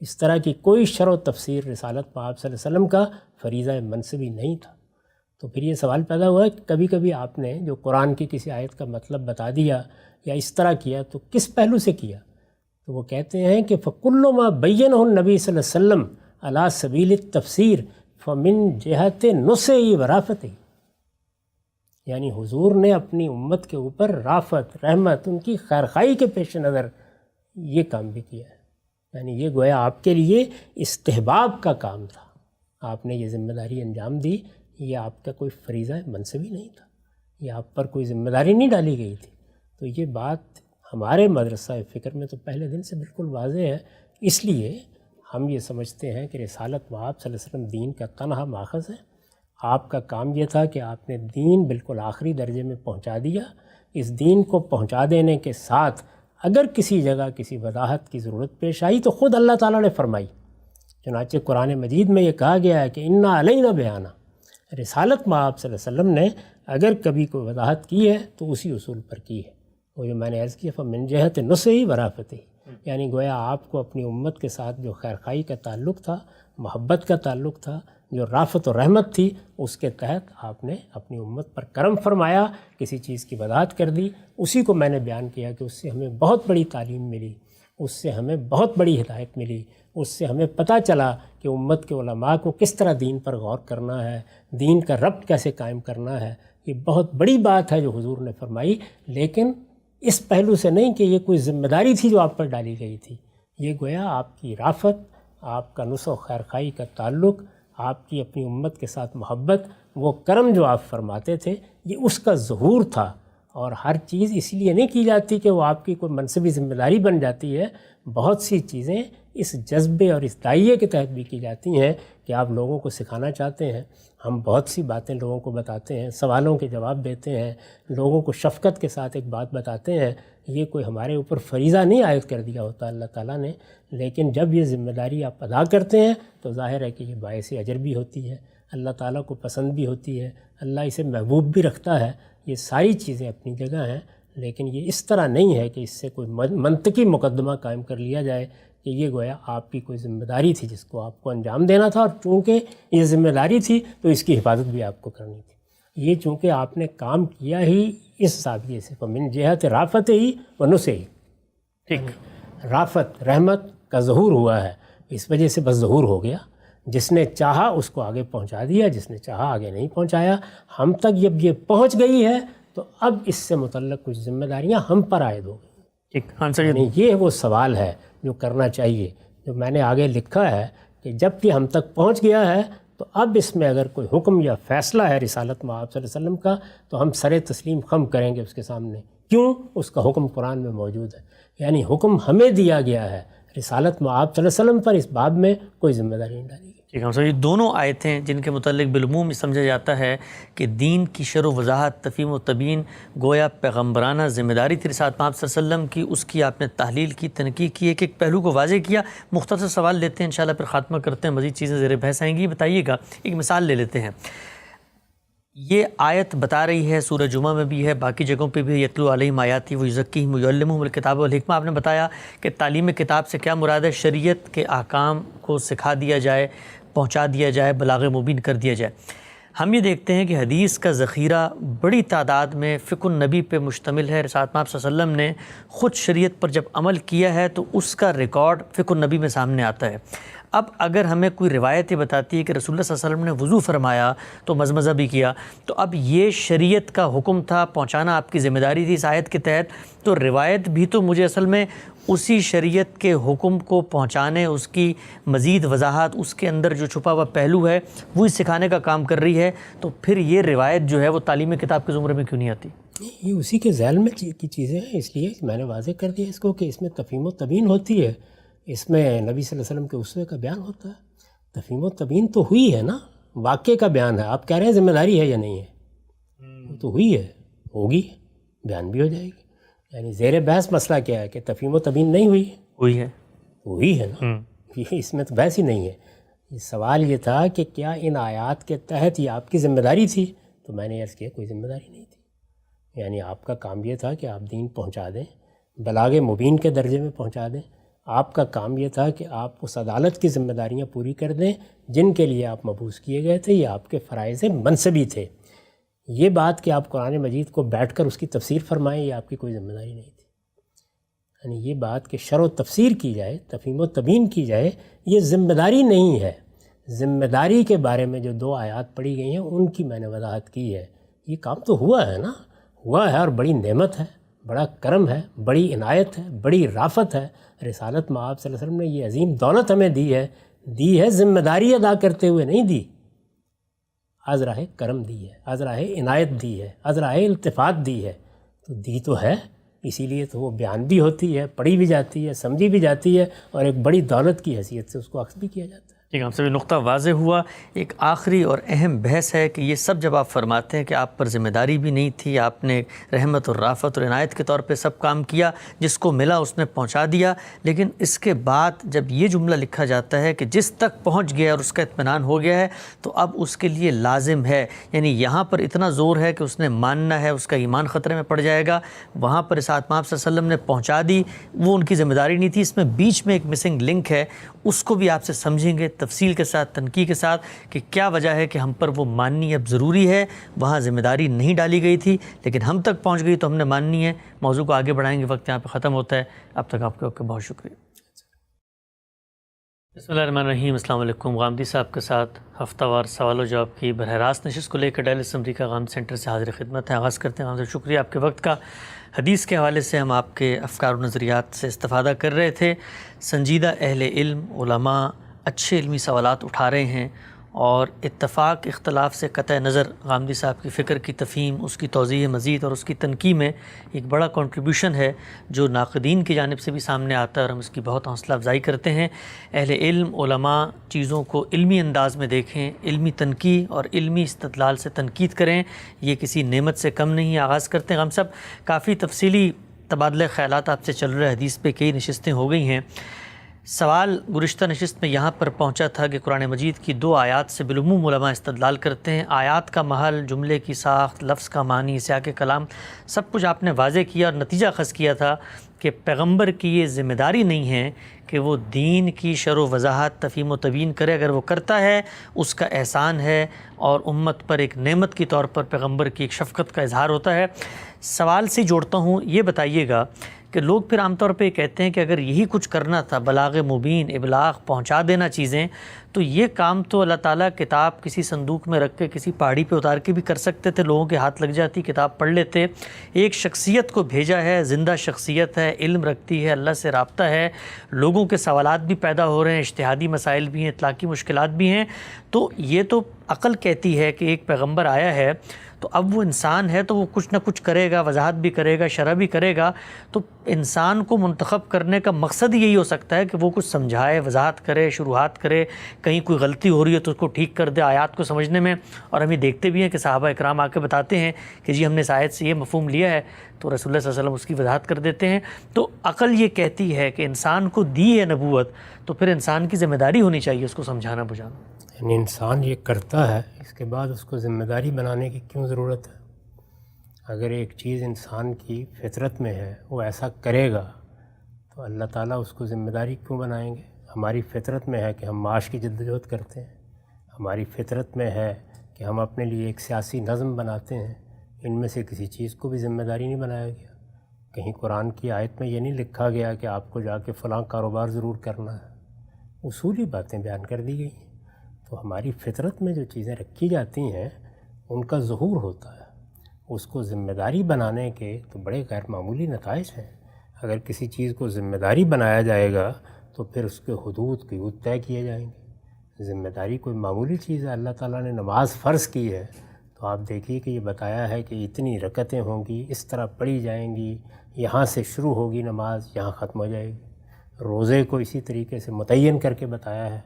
اس طرح کی کوئی شرح و تفسیر رسالت مآب صلی اللہ علیہ وسلم کا فریضہ منصبی نہیں تھا۔ تو پھر یہ سوال پیدا ہوا کہ کبھی کبھی آپ نے جو قرآن کی کسی آیت کا مطلب بتا دیا یا اس طرح کیا تو کس پہلو سے کیا؟ تو وہ کہتے ہیں کہ فَكُلُّ مَا بَيَّنَهُ النَّبِي صلی اللہ علیہ وسلم عَلَى سَبِيلِ التَّفْسِيرِ فَمِن جِهَةِ نُصْحِهِ وَرَافَتِهِ، یعنی حضور نے اپنی امت کے اوپر رافت، رحمت، ان کی خیرخواہی کے پیش نظر یہ کام بھی کیا ہے، یعنی یہ گویا آپ کے لیے استحباب کا کام تھا، آپ نے یہ ذمہ داری انجام دی، یہ آپ کا کوئی فریضہ منصبی نہیں تھا، یہ آپ پر کوئی ذمہ داری نہیں ڈالی گئی تھی۔ تو یہ بات ہمارے مدرسہ فکر میں تو پہلے دن سے بالکل واضح ہے، اس لیے ہم یہ سمجھتے ہیں کہ رسالت مآب صلی اللہ علیہ وسلم دین کا تنہا ماخذ ہے۔ آپ کا کام یہ تھا کہ آپ نے دین بالکل آخری درجے میں پہنچا دیا۔ اس دین کو پہنچا دینے کے ساتھ اگر کسی جگہ کسی وضاحت کی ضرورت پیش آئی تو خود اللہ تعالیٰ نے فرمائی، چنانچہ قرآن مجید میں یہ کہا گیا ہے کہ انا علینا بیانا، رسالت مآب صلی اللہ علیہ وسلم نے اگر کبھی کوئی وضاحت کی ہے تو اسی اصول پر کی ہے، وہ جو میں نے عرض کیا فمن جہت نصحِهِ وَرَافَتِهِ، یعنی گویا آپ کو اپنی امت کے ساتھ جو خیرخواہی کا تعلق تھا، محبت کا تعلق تھا، جو رافت و رحمت تھی، اس کے تحت آپ نے اپنی امت پر کرم فرمایا، کسی چیز کی وضاحت کر دی۔ اسی کو میں نے بیان کیا کہ اس سے ہمیں بہت بڑی تعلیم ملی، اس سے ہمیں بہت بڑی ہدایت ملی، اس سے ہمیں پتہ چلا کہ امت کے علماء کو کس طرح دین پر غور کرنا ہے، دین کا ربط کیسے قائم کرنا ہے۔ یہ بہت بڑی بات ہے جو حضور نے فرمائی، لیکن اس پہلو سے نہیں کہ یہ کوئی ذمہ داری تھی جو آپ پر ڈالی گئی تھی، یہ گویا آپ کی رافت، آپ کا نصح و خیرخواہی کا تعلق، آپ کی اپنی امت کے ساتھ محبت، وہ کرم جو آپ فرماتے تھے، یہ اس کا ظہور تھا۔ اور ہر چیز اس لیے نہیں کی جاتی کہ وہ آپ کی کوئی منصبی ذمہ داری بن جاتی ہے، بہت سی چیزیں اس جذبے اور اس داعیے کے تحت بھی کی جاتی ہیں کہ آپ لوگوں کو سکھانا چاہتے ہیں۔ ہم بہت سی باتیں لوگوں کو بتاتے ہیں، سوالوں کے جواب دیتے ہیں، لوگوں کو شفقت کے ساتھ ایک بات بتاتے ہیں، یہ کوئی ہمارے اوپر فریضہ نہیں عائد کر دیا ہوتا اللہ تعالیٰ نے، لیکن جب یہ ذمہ داری آپ ادا کرتے ہیں تو ظاہر ہے کہ یہ باعث اجر بھی ہوتی ہے، اللہ تعالیٰ کو پسند بھی ہوتی ہے، اللہ اسے محبوب بھی رکھتا ہے۔ یہ ساری چیزیں اپنی جگہ ہیں، لیکن یہ اس طرح نہیں ہے کہ اس سے کوئی منطقی مقدمہ قائم کر لیا جائے کہ یہ گویا آپ کی کوئی ذمہ داری تھی جس کو آپ کو انجام دینا تھا، اور چونکہ یہ ذمہ داری تھی تو اس کی حفاظت بھی آپ کو کرنی تھی۔ یہ چونکہ آپ نے کام کیا ہی اس زاویے سے، فمن جہت رافَتِهِ وَنُصْحِهِ، ٹھیک، رافت رحمت کا ظہور ہوا ہے، اس وجہ سے بس ظہور ہو گیا، جس نے چاہا اس کو آگے پہنچا دیا، جس نے چاہا آگے نہیں پہنچایا۔ ہم تک جب یہ پہنچ گئی ہے تو اب اس سے متعلق کچھ ذمہ داریاں ہم پر عائد ہو گئی۔ ٹھیک، آنسر یعنی یہ وہ سوال ہے جو کرنا چاہیے، جو میں نے آگے لکھا ہے کہ جب کہ ہم تک پہنچ گیا ہے تو اب اس میں اگر کوئی حکم یا فیصلہ ہے رسالت مآب صلی اللہ علیہ وسلم کا تو ہم سر تسلیم خم کریں گے اس کے سامنے، کیوں؟ اس کا حکم قرآن میں موجود ہے، یعنی حکم ہمیں دیا گیا ہے، رسالت مآب صلی اللہ علیہ وسلم پر اس باب میں کوئی ذمہ داری نہیں ڈالی گئی۔ ٹھیک ہے، یہ دونوں آیتیں جن کے متعلق بالعموم سمجھا جاتا ہے کہ دین کی شرح و وضاحت، تفہیم و تبیین گویا پیغمبرانہ ذمہ داری تھی رسالت مآب صلی اللہ علیہ وسلم کی، اس کی آپ نے تحلیل کی، تنقیح کی، ایک پہلو کو واضح کیا۔ مختصر سوال لیتے ہیں انشاءاللہ، پھر خاتمہ کرتے ہیں، مزید چیزیں زیر بحث آئیں گی۔ بتائیے گا، ایک مثال لے لیتے ہیں، یہ آیت بتا رہی ہے، سورہ جمعہ میں بھی ہے، باقی جگہوں پہ بھی، یتلو علیہم آیاتی ویزکیہم ویعلمہم الکتاب والحکمہ۔ آپ نے بتایا کہ تعلیم کتاب سے کیا مراد ہے؟ شریعت کے احکام کو سکھا دیا جائے، پہنچا دیا جائے، بلاغ مبین کر دیا جائے۔ ہم یہ دیکھتے ہیں کہ حدیث کا ذخیرہ بڑی تعداد میں فقہ النبی پہ مشتمل ہے۔ رسالت مآب صلی اللہ علیہ وسلم نے خود شریعت پر جب عمل کیا ہے تو اس کا ریکارڈ فقہ النبی میں سامنے آتا ہے۔ اب اگر ہمیں کوئی روایت یہ بتاتی ہے کہ رسول اللہ صلی اللہ علیہ وسلم نے وضو فرمایا تو مزمزہ بھی کیا، تو اب یہ شریعت کا حکم تھا، پہنچانا آپ کی ذمہ داری تھی اس آیت کے تحت، تو روایت بھی تو مجھے اصل میں اسی شریعت کے حکم کو پہنچانے، اس کی مزید وضاحت، اس کے اندر جو چھپا ہوا پہلو ہے وہی سکھانے کا کام کر رہی ہے، تو پھر یہ روایت جو ہے وہ تعلیم کتاب کے زمرے میں کیوں نہیں آتی؟ یہ اسی کے ذیل میں کی چیزیں ہیں، اس لیے میں نے واضح کر دیا اس کو کہ اس میں تفہیم و تبیین ہوتی ہے، اس میں نبی صلی اللہ علیہ وسلم کے اسوے کا بیان ہوتا ہے۔ تفہیم و تبیین تو ہوئی ہے نا، واقعے کا بیان ہے۔ آپ کہہ رہے ہیں ذمہ داری ہے یا نہیں ہے، وہ تو ہوئی ہے، ہوگی، بیان بھی ہو جائے گی۔ یعنی زیر بحث مسئلہ کیا ہے کہ تفہیم و تبیین نہیں ہوئی ہے، ہوئی ہے نا، یہ اس میں تو بحث ہی نہیں ہے۔ یہ سوال یہ تھا کہ کیا ان آیات کے تحت یہ آپ کی ذمہ داری تھی، تو میں نے عرض کیا کوئی ذمہ داری نہیں تھی۔ یعنی آپ کا کام یہ تھا کہ آپ دین پہنچا دیں، بلاغ مبین کے درجے میں پہنچا دیں۔ آپ کا کام یہ تھا کہ آپ اس عدالت کی ذمہ داریاں پوری کر دیں جن کے لیے آپ مبعوث کیے گئے تھے، یہ آپ کے فرائض منصبی تھے۔ یہ بات کہ آپ قرآن مجید کو بیٹھ کر اس کی تفسیر فرمائیں، یہ آپ کی کوئی ذمہ داری نہیں تھی۔ یعنی یہ بات کہ شرح و تفسیر کی جائے، تفہیم و تبیین کی جائے، یہ ذمہ داری نہیں ہے۔ ذمہ داری کے بارے میں جو 2 آیات پڑھی گئی ہیں ان کی میں نے وضاحت کی ہے۔ یہ کام تو ہوا ہے نا، ہوا ہے، اور بڑی نعمت ہے، بڑا کرم ہے، بڑی عنایت ہے، بڑی رافت ہے۔ رسالت میں آپ صلی اللہ علیہ وسلم نے یہ عظیم دولت ہمیں دی ہے ذمہ داری ادا کرتے ہوئے نہیں دی، از راہ کرم دی ہے، از راہ عنایت دی ہے، از راہ التفات دی ہے، تو دی تو ہے، اسی لیے تو وہ بیان بھی ہوتی ہے، پڑھی بھی جاتی ہے، سمجھی بھی جاتی ہے، اور ایک بڑی دولت کی حیثیت سے اس کو اخذ بھی کیا جاتا ہے۔ ٹھیک ہے، ہم سے بھی نقطہ واضح ہوا۔ ایک آخری اور اہم بحث ہے کہ یہ سب جب آپ فرماتے ہیں کہ آپ پر ذمہ داری بھی نہیں تھی، آپ نے رحمت اور رافت اور عنایت کے طور پہ سب کام کیا، جس کو ملا اس نے پہنچا دیا، لیکن اس کے بعد جب یہ جملہ لکھا جاتا ہے کہ جس تک پہنچ گیا اور اس کا اطمینان ہو گیا ہے تو اب اس کے لیے لازم ہے، یعنی یہاں پر اتنا زور ہے کہ اس نے ماننا ہے، اس کا ایمان خطرے میں پڑ جائے گا۔ وہاں پر اسحاق آپ صلی اللہ علیہ وسلم نے پہنچا دی، وہ ان کی ذمہ داری نہیں تھی۔ اس میں بیچ میں ایک مسنگ لنک ہے، اس کو بھی آپ سے سمجھیں گے تفصیل کے ساتھ، تنقیح کے ساتھ، کہ کیا وجہ ہے کہ ہم پر وہ ماننی اب ضروری ہے۔ وہاں ذمہ داری نہیں ڈالی گئی تھی لیکن ہم تک پہنچ گئی تو ہم نے ماننی ہے۔ موضوع کو آگے بڑھائیں گے، وقت یہاں پہ ختم ہوتا ہے۔ اب تک آپ کا بہت شکریہ۔ بسم اللہ الرحمن الرحیم۔ السلام علیکم۔ غامدی صاحب کے ساتھ ہفتہ وار سوال و جواب کی براہ راست نشست کو لے کر ڈیلس امریکہ غامدی سینٹر سے حاضر خدمت ہے۔ آغاز کرتے ہیں۔ غامدی، شکریہ آپ کے وقت کا۔ حدیث کے حوالے سے ہم آپ کے افکار و نظریات سے استفادہ کر رہے تھے۔ سنجیدہ اہل علم، علماء اچھے علمی سوالات اٹھا رہے ہیں، اور اتفاق اختلاف سے قطع نظر غامدی صاحب کی فکر کی تفہیم، اس کی توضیح مزید اور اس کی تنقیح میں ایک بڑا کنٹریبیوشن ہے جو ناقدین کی جانب سے بھی سامنے آتا ہے، اور ہم اس کی بہت حوصلہ افزائی کرتے ہیں۔ اہل علم، علماء چیزوں کو علمی انداز میں دیکھیں، علمی تنقیح اور علمی استدلال سے تنقید کریں، یہ کسی نعمت سے کم نہیں۔ آغاز کرتے ہیں۔ ہم سب کافی تفصیلی تبادلہ خیالات آپ سے چل رہے، حدیث پہ کئی نشستیں ہو گئی ہیں۔ سوال گزشتہ نشست میں یہاں پر پہنچا تھا کہ قرآن مجید کی 2 آیات سے بالعموم علماء استدلال کرتے ہیں۔ آیات کا محل، جملے کی ساخت، لفظ کا معنی، سیاق کلام، سب کچھ آپ نے واضح کیا اور نتیجہ اخذ کیا تھا کہ پیغمبر کی یہ ذمہ داری نہیں ہے کہ وہ دین کی شرح و وضاحت، تفہیم و تبیین کرے۔ اگر وہ کرتا ہے اس کا احسان ہے، اور امت پر ایک نعمت کے طور پر پیغمبر کی ایک شفقت کا اظہار ہوتا ہے۔ سوال سے جوڑتا ہوں، یہ بتائیے گا کہ لوگ پھر عام طور پہ یہ کہتے ہیں کہ اگر یہی کچھ کرنا تھا، بلاغ مبین، ابلاغ، پہنچا دینا چیزیں، تو یہ کام تو اللہ تعالیٰ کتاب کسی صندوق میں رکھ کے کسی پہاڑی پہ اتار کے بھی کر سکتے تھے، لوگوں کے ہاتھ لگ جاتی، کتاب پڑھ لیتے۔ ایک شخصیت کو بھیجا ہے، زندہ شخصیت ہے، علم رکھتی ہے، اللہ سے رابطہ ہے، لوگوں کے سوالات بھی پیدا ہو رہے ہیں، اجتہادی مسائل بھی ہیں، اطلاقی مشکلات بھی ہیں، تو یہ تو عقل کہتی ہے کہ ایک پیغمبر آیا ہے تو اب وہ انسان ہے تو وہ کچھ نہ کچھ کرے گا، وضاحت بھی کرے گا، شرح بھی کرے گا۔ تو انسان کو منتخب کرنے کا مقصد یہی ہو سکتا ہے کہ وہ کچھ سمجھائے، وضاحت کرے، شروحات کرے، کہیں کوئی غلطی ہو رہی ہے تو اس کو ٹھیک کر دے آیات کو سمجھنے میں۔ اور ہم یہ دیکھتے بھی ہیں کہ صحابہ اکرام آ کے بتاتے ہیں کہ جی ہم نے اس آیت سے یہ مفہوم لیا ہے، تو رسول اللہ صلی اللہ علیہ وسلم اس کی وضاحت کر دیتے ہیں۔ تو عقل یہ کہتی ہے کہ انسان کو دی ہے نبوت، تو پھر انسان کی ذمہ داری ہونی چاہیے اس کو سمجھانا بجھانا۔ یعنی انسان یہ کرتا ہے، اس کے بعد اس کو ذمہ داری بنانے کی کیوں ضرورت ہے؟ اگر ایک چیز انسان کی فطرت میں ہے، وہ ایسا کرے گا، تو اللہ تعالیٰ اس کو ذمہ داری کیوں بنائیں گے؟ ہماری فطرت میں ہے کہ ہم معاش کی جدوجہد کرتے ہیں، ہماری فطرت میں ہے کہ ہم اپنے لیے ایک سیاسی نظم بناتے ہیں، ان میں سے کسی چیز کو بھی ذمہ داری نہیں بنایا گیا۔ کہیں قرآن کی آیت میں یہ نہیں لکھا گیا کہ آپ کو جا کے فلاں کاروبار ضرور کرنا ہے، اصولی باتیں بیان کر دی گئی ہیں۔ تو ہماری فطرت میں جو چیزیں رکھی جاتی ہیں ان کا ظہور ہوتا ہے، اس کو ذمہ داری بنانے کے تو بڑے غیر معمولی نتائج ہیں۔ اگر کسی چیز کو ذمہ داری بنایا جائے گا تو پھر اس کے حدود طے کیے جائیں گے۔ ذمہ داری کوئی معمولی چیز ہے، اللہ تعالیٰ نے نماز فرض کی ہے تو آپ دیکھیے کہ یہ بتایا ہے کہ اتنی رکعتیں ہوں گی، اس طرح پڑھی جائیں گی، یہاں سے شروع ہوگی نماز، یہاں ختم ہو جائے گی۔ روزے کو اسی طریقے سے متعین کر کے بتایا ہے۔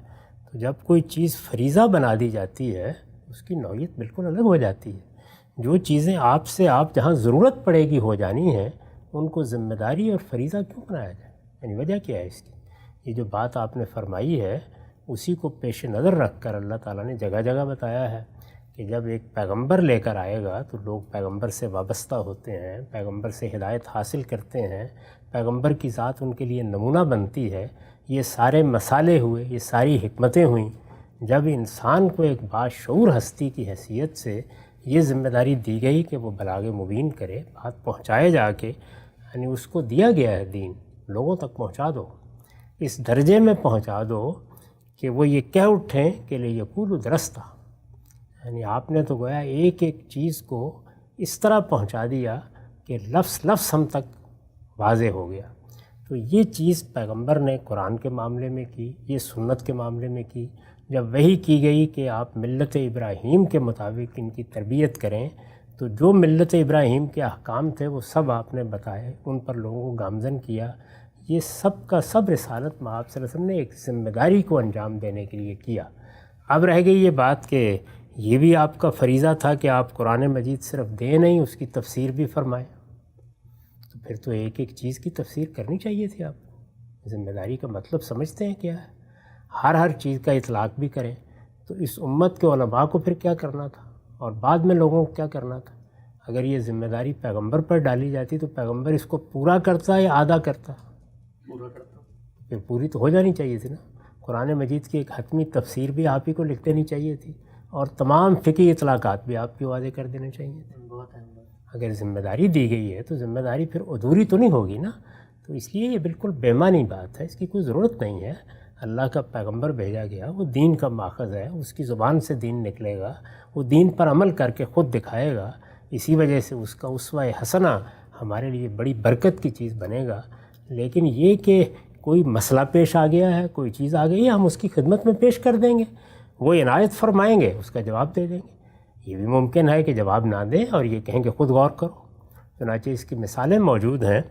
تو جب کوئی چیز فریضہ بنا دی جاتی ہے اس کی نوعیت بالکل الگ ہو جاتی ہے۔ جو چیزیں آپ سے جہاں ضرورت پڑے گی ہو جانی ہیں، ان کو ذمہ داری اور فریضہ کیوں بنایا جائے؟ یعنی وجہ کیا ہے اس کی؟ یہ جو بات آپ نے فرمائی ہے اسی کو پیش نظر رکھ کر اللہ تعالیٰ نے جگہ جگہ بتایا ہے کہ جب ایک پیغمبر لے کر آئے گا تو لوگ پیغمبر سے وابستہ ہوتے ہیں، پیغمبر سے ہدایت حاصل کرتے ہیں، پیغمبر کی ذات ان کے لیے نمونہ بنتی ہے۔ یہ سارے مسالے ہوئے، یہ ساری حکمتیں ہوئیں۔ جب انسان کو ایک باشعور ہستی کی حیثیت سے یہ ذمہ داری دی گئی کہ وہ بلاغ مبین کرے، بات پہنچائے جا کے، یعنی اس کو دیا گیا ہے دین، لوگوں تک پہنچا دو، اس درجے میں پہنچا دو کہ وہ یہ کہہ اٹھیں کہ لیقولوا درستہ۔ یعنی آپ نے تو گویا ایک ایک چیز کو اس طرح پہنچا دیا کہ لفظ لفظ ہم تک واضح ہو گیا۔ تو یہ چیز پیغمبر نے قرآن کے معاملے میں کی، یہ سنت کے معاملے میں کی۔ جب وہی کی گئی کہ آپ ملت ابراہیم کے مطابق ان کی تربیت کریں، تو جو ملت ابراہیم کے احکام تھے وہ سب آپ نے بتائے، ان پر لوگوں کو گامزن کیا۔ یہ سب کا سب رسالت مآب صلی اللہ علیہ وسلم نے ایک ذمہ داری کو انجام دینے کے لیے کیا۔ اب رہ گئی یہ بات کہ یہ بھی آپ کا فریضہ تھا کہ آپ قرآن مجید صرف دیں نہیں، اس کی تفسیر بھی فرمائیں۔ تو پھر تو ایک ایک چیز کی تفسیر کرنی چاہیے تھی آپ کو۔ ذمہ داری کا مطلب سمجھتے ہیں کیا ہے؟ ہر چیز کا اطلاق بھی کریں۔ تو اس امت کے علماء کو پھر کیا کرنا تھا اور بعد میں لوگوں کو کیا کرنا تھا؟ اگر یہ ذمہ داری پیغمبر پر ڈالی جاتی تو پیغمبر اس کو پورا کرتا یا آدھا کرتا؟ پورا کرتا۔ پھر پوری تو ہو جانی چاہیے تھی نا۔ قرآن مجید کی ایک حتمی تفسیر بھی آپ ہی کو لکھ دینی چاہیے تھی، اور تمام فقہی اطلاقات بھی آپ کے واضح کر دینے چاہیے تھے۔ بہت اہم بات۔ اگر ذمہ داری دی گئی ہے تو ذمہ داری پھر ادھوری تو نہیں ہوگی نا۔ تو اس لیے یہ بالکل بے معنی بات ہے، اس کی کوئی ضرورت نہیں ہے۔ اللہ کا پیغمبر بھیجا گیا، وہ دین کا ماخذ ہے، اس کی زبان سے دین نکلے گا، وہ دین پر عمل کر کے خود دکھائے گا۔ اسی وجہ سے اس کا اسوہ حسنہ ہمارے لیے بڑی برکت کی چیز بنے گا۔ لیکن یہ کہ کوئی مسئلہ پیش آ گیا ہے، کوئی چیز آ گئی ہے، ہم اس کی خدمت میں پیش کر دیں گے، وہ عنایت فرمائیں گے، اس کا جواب دے دیں گے۔ یہ بھی ممکن ہے کہ جواب نہ دیں اور یہ کہیں کہ خود غور کرو۔ چنانچہ اس کی مثالیں موجود ہیں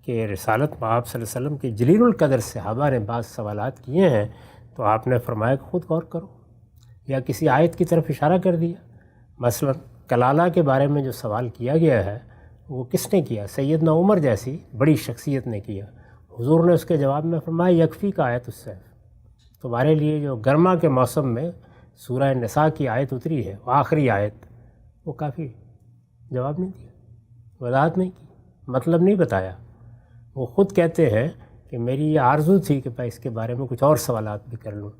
کہ رسالت مآب صلی اللہ علیہ وسلم کے جلیل القدر صحابہ نے بعض سوالات کیے ہیں تو آپ نے فرمایا کہ خود غور کرو، یا کسی آیت کی طرف اشارہ کر دیا۔ مثلا کلالہ کے بارے میں جو سوال کیا گیا ہے وہ کس نے کیا؟ سیدنا عمر جیسی بڑی شخصیت نے کیا۔ حضور نے اس کے جواب میں فرمایا یکفی کا آیت السیف، تمہارے لیے جو گرما کے موسم میں سورہ نساء کی آیت اتری ہے، وہ آخری آیت، وہ کافی۔ جواب نہیں دیا، وضاحت نہیں کی، مطلب نہیں بتایا۔ وہ خود کہتے ہیں کہ میری یہ آرزو تھی کہ میں اس کے بارے میں کچھ اور سوالات بھی کر لوں۔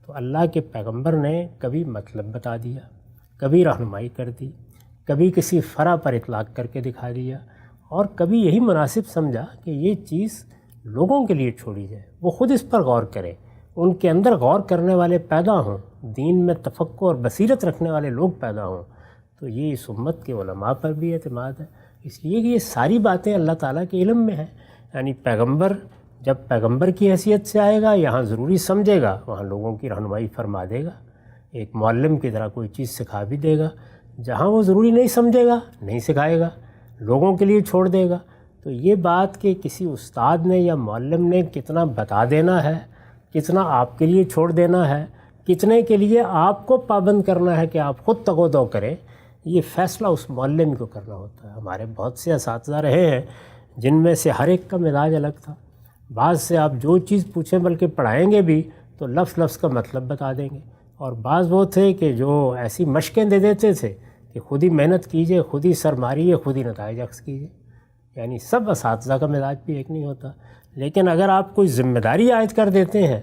تو اللہ کے پیغمبر نے کبھی مطلب بتا دیا، کبھی رہنمائی کر دی، کبھی کسی فرع پر اطلاق کر کے دکھا دیا، اور کبھی یہی مناسب سمجھا کہ یہ چیز لوگوں کے لیے چھوڑی جائے، وہ خود اس پر غور کریں، ان کے اندر غور کرنے والے پیدا ہوں، دین میں تفقہ اور بصیرت رکھنے والے لوگ پیدا ہوں۔ تو یہ اس امت کے علماء پر بھی اعتماد ہے، اس لیے کہ یہ ساری باتیں اللہ تعالیٰ کے علم میں ہیں۔ یعنی پیغمبر جب پیغمبر کی حیثیت سے آئے گا، یہاں ضروری سمجھے گا، وہاں لوگوں کی رہنمائی فرما دے گا، ایک معلم کی طرح کوئی چیز سکھا بھی دے گا۔ جہاں وہ ضروری نہیں سمجھے گا نہیں سکھائے گا، لوگوں کے لیے چھوڑ دے گا۔ تو یہ بات کہ کسی استاد نے یا معلم نے کتنا بتا دینا ہے، کتنا آپ کے لیے چھوڑ دینا ہے، کتنے کے لیے آپ کو پابند کرنا ہے کہ آپ خود تغودو کریں، یہ فیصلہ اس معلم کو کرنا ہوتا ہے۔ ہمارے بہت سے اساتذہ رہے ہیں جن میں سے ہر ایک کا مزاج الگ تھا۔ بعض سے آپ جو چیز پوچھیں بلکہ پڑھائیں گے بھی تو لفظ لفظ کا مطلب بتا دیں گے، اور بعض وہ تھے کہ جو ایسی مشقیں دے دیتے تھے کہ خود ہی محنت کیجئے، خود ہی سر ماریے، خود ہی نتائج اخذ کیجئے۔ یعنی سب اساتذہ کا مزاج بھی ایک نہیں ہوتا۔ لیکن اگر آپ کوئی ذمہ داری عائد کر دیتے ہیں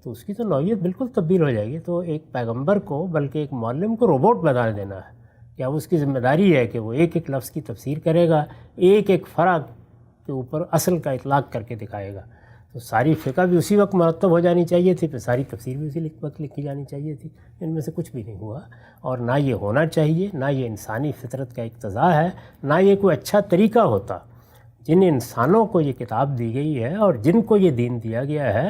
تو اس کی تو نوعیت بالکل تبدیل ہو جائے گی۔ تو ایک پیغمبر کو بلکہ ایک معلم کو روبوٹ بنا دینا ہے کہ اب اس کی ذمہ داری ہے کہ وہ ایک ایک لفظ کی تفسیر کرے گا، ایک ایک فرع کے اوپر اصل کا اطلاق کر کے دکھائے گا۔ تو ساری فقہ بھی اسی وقت مرتب ہو جانی چاہیے تھی، پھر ساری تفسیر بھی اسی وقت لکھی جانی چاہیے تھی۔ ان میں سے کچھ بھی نہیں ہوا، اور نہ یہ ہونا چاہیے، نہ یہ انسانی فطرت کا اقتضاء ہے، نہ یہ کوئی اچھا طریقہ ہوتا۔ جن انسانوں کو یہ کتاب دی گئی ہے اور جن کو یہ دین دیا گیا ہے،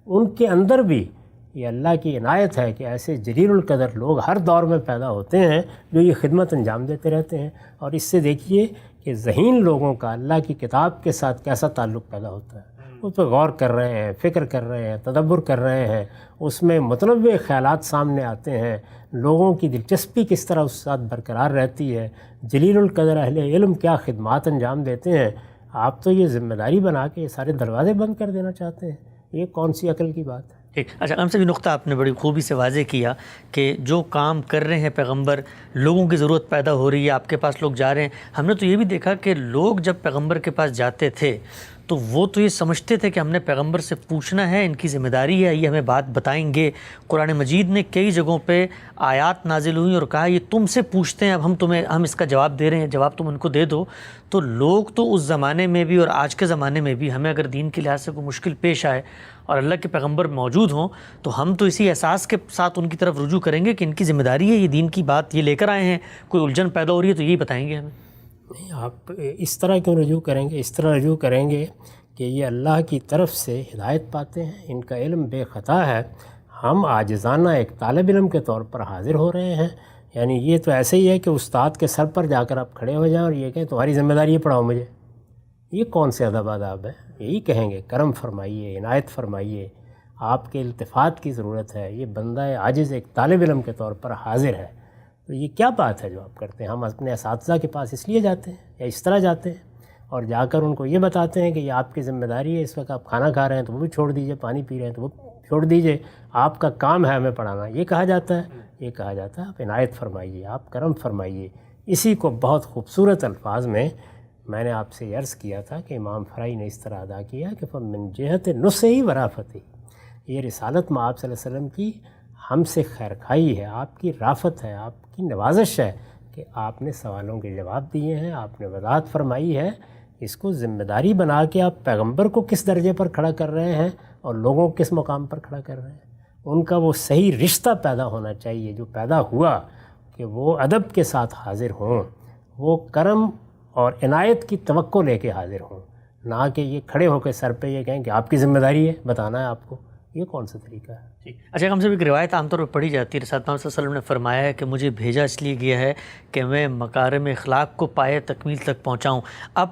ان کے اندر بھی یہ اللہ کی عنایت ہے کہ ایسے جلیل القدر لوگ ہر دور میں پیدا ہوتے ہیں جو یہ خدمت انجام دیتے رہتے ہیں. اور اس سے دیکھیے کہ ذہین لوگوں کا اللہ کی کتاب کے ساتھ کیسا تعلق پیدا ہوتا ہے. اس پہ غور کر رہے ہیں، فکر کر رہے ہیں، تدبر کر رہے ہیں، اس میں متنوع خیالات سامنے آتے ہیں، لوگوں کی دلچسپی کس طرح اس ساتھ برقرار رہتی ہے، جلیل القدر اہل علم کیا خدمات انجام دیتے ہیں. آپ تو یہ ذمہ داری بنا کے یہ سارے دروازے بند کر دینا چاہتے ہیں. یہ کون سی عقل کی بات ہے؟ ٹھیک. اچھا، ہم سے بھی نقطہ آپ نے بڑی خوبی سے واضح کیا کہ جو کام کر رہے ہیں پیغمبر، لوگوں کی ضرورت پیدا ہو رہی ہے، آپ کے پاس لوگ جا رہے ہیں. ہم نے تو یہ بھی دیکھا کہ لوگ جب پیغمبر کے پاس جاتے تھے تو وہ تو یہ سمجھتے تھے کہ ہم نے پیغمبر سے پوچھنا ہے، ان کی ذمہ داری ہے، یہ ہمیں بات بتائیں گے. قرآن مجید نے کئی جگہوں پہ آیات نازل ہوئیں اور کہا یہ تم سے پوچھتے ہیں، اب ہم اس کا جواب دے رہے ہیں، جواب تم ان کو دے دو. تو لوگ تو اس زمانے میں بھی اور آج کے زمانے میں بھی ہمیں اگر دین کے لحاظ سے کوئی مشکل پیش آئے اور اللہ کے پیغمبر موجود ہوں تو ہم تو اسی احساس کے ساتھ ان کی طرف رجوع کریں گے کہ ان کی ذمہ داری ہے، یہ دین کی بات یہ لے کر آئے ہیں، کوئی الجھن پیدا ہو رہی ہے تو یہی بتائیں گے ہمیں. نہیں، آپ اس طرح کیوں رجوع کریں گے؟ اس طرح رجوع کریں گے کہ یہ اللہ کی طرف سے ہدایت پاتے ہیں، ان کا علم بے خطا ہے. ہم عاجزانہ ایک طالب علم کے طور پر حاضر ہو رہے ہیں. یعنی یہ تو ایسے ہی ہے کہ استاد کے سر پر جا کر آپ کھڑے ہو جائیں اور یہ کہیں تمہاری ذمہ داری ہے، پڑھاؤ مجھے. یہ کون سے ادب آداب ہے؟ یہی کہیں گے کرم فرمائیے، عنایت فرمائیے، آپ کے التفات کی ضرورت ہے. یہ بندہ عاجز ایک طالب علم کے طور پر حاضر ہے. تو یہ کیا بات ہے جو آپ کرتے ہیں؟ ہم اپنے اساتذہ کے پاس اس لیے جاتے ہیں یا اس طرح جاتے ہیں اور جا کر ان کو یہ بتاتے ہیں کہ یہ آپ کی ذمہ داری ہے، اس وقت آپ کھانا کھا رہے ہیں تو وہ بھی چھوڑ دیجئے، پانی پی رہے ہیں تو وہ چھوڑ دیجئے، آپ کا کام ہے ہمیں پڑھانا. یہ کہا جاتا ہے؟ یہ کہا جاتا ہے آپ عنایت فرمائیے، آپ کرم فرمائیے. اسی کو بہت خوبصورت الفاظ میں نے آپ سے عرض کیا تھا کہ امام فرائی نے اس طرح ادا کیا کہ فمن جہت نصحی ورافتی، یہ رسالت مآب صلی اللہ علیہ وسلم کی ہم سے خیر خواہی ہے، آپ کی رافت ہے، آپ کی نوازش ہے کہ آپ نے سوالوں کے جواب دیے ہیں، آپ نے وضاحت فرمائی ہے. اس کو ذمہ داری بنا کے آپ پیغمبر کو کس درجے پر کھڑا کر رہے ہیں اور لوگوں کو کس مقام پر کھڑا کر رہے ہیں. ان کا وہ صحیح رشتہ پیدا ہونا چاہیے جو پیدا ہوا کہ وہ ادب کے ساتھ حاضر ہوں، وہ کرم اور عنایت کی توقع لے کے حاضر ہوں، نہ کہ یہ کھڑے ہو کے سر پہ یہ کہیں کہ آپ کی ذمہ داری ہے، بتانا ہے آپ کو. یہ کون سا طریقہ ہے؟ اچھا، ہم سے ایک روایت عام طور پر پڑھی جاتی ہے، رسول اللہ صلی اللہ علیہ وسلم نے فرمایا ہے کہ مجھے بھیجا اس لیے گیا ہے کہ میں مکارم اخلاق کو پائے تکمیل تک پہنچاؤں. اب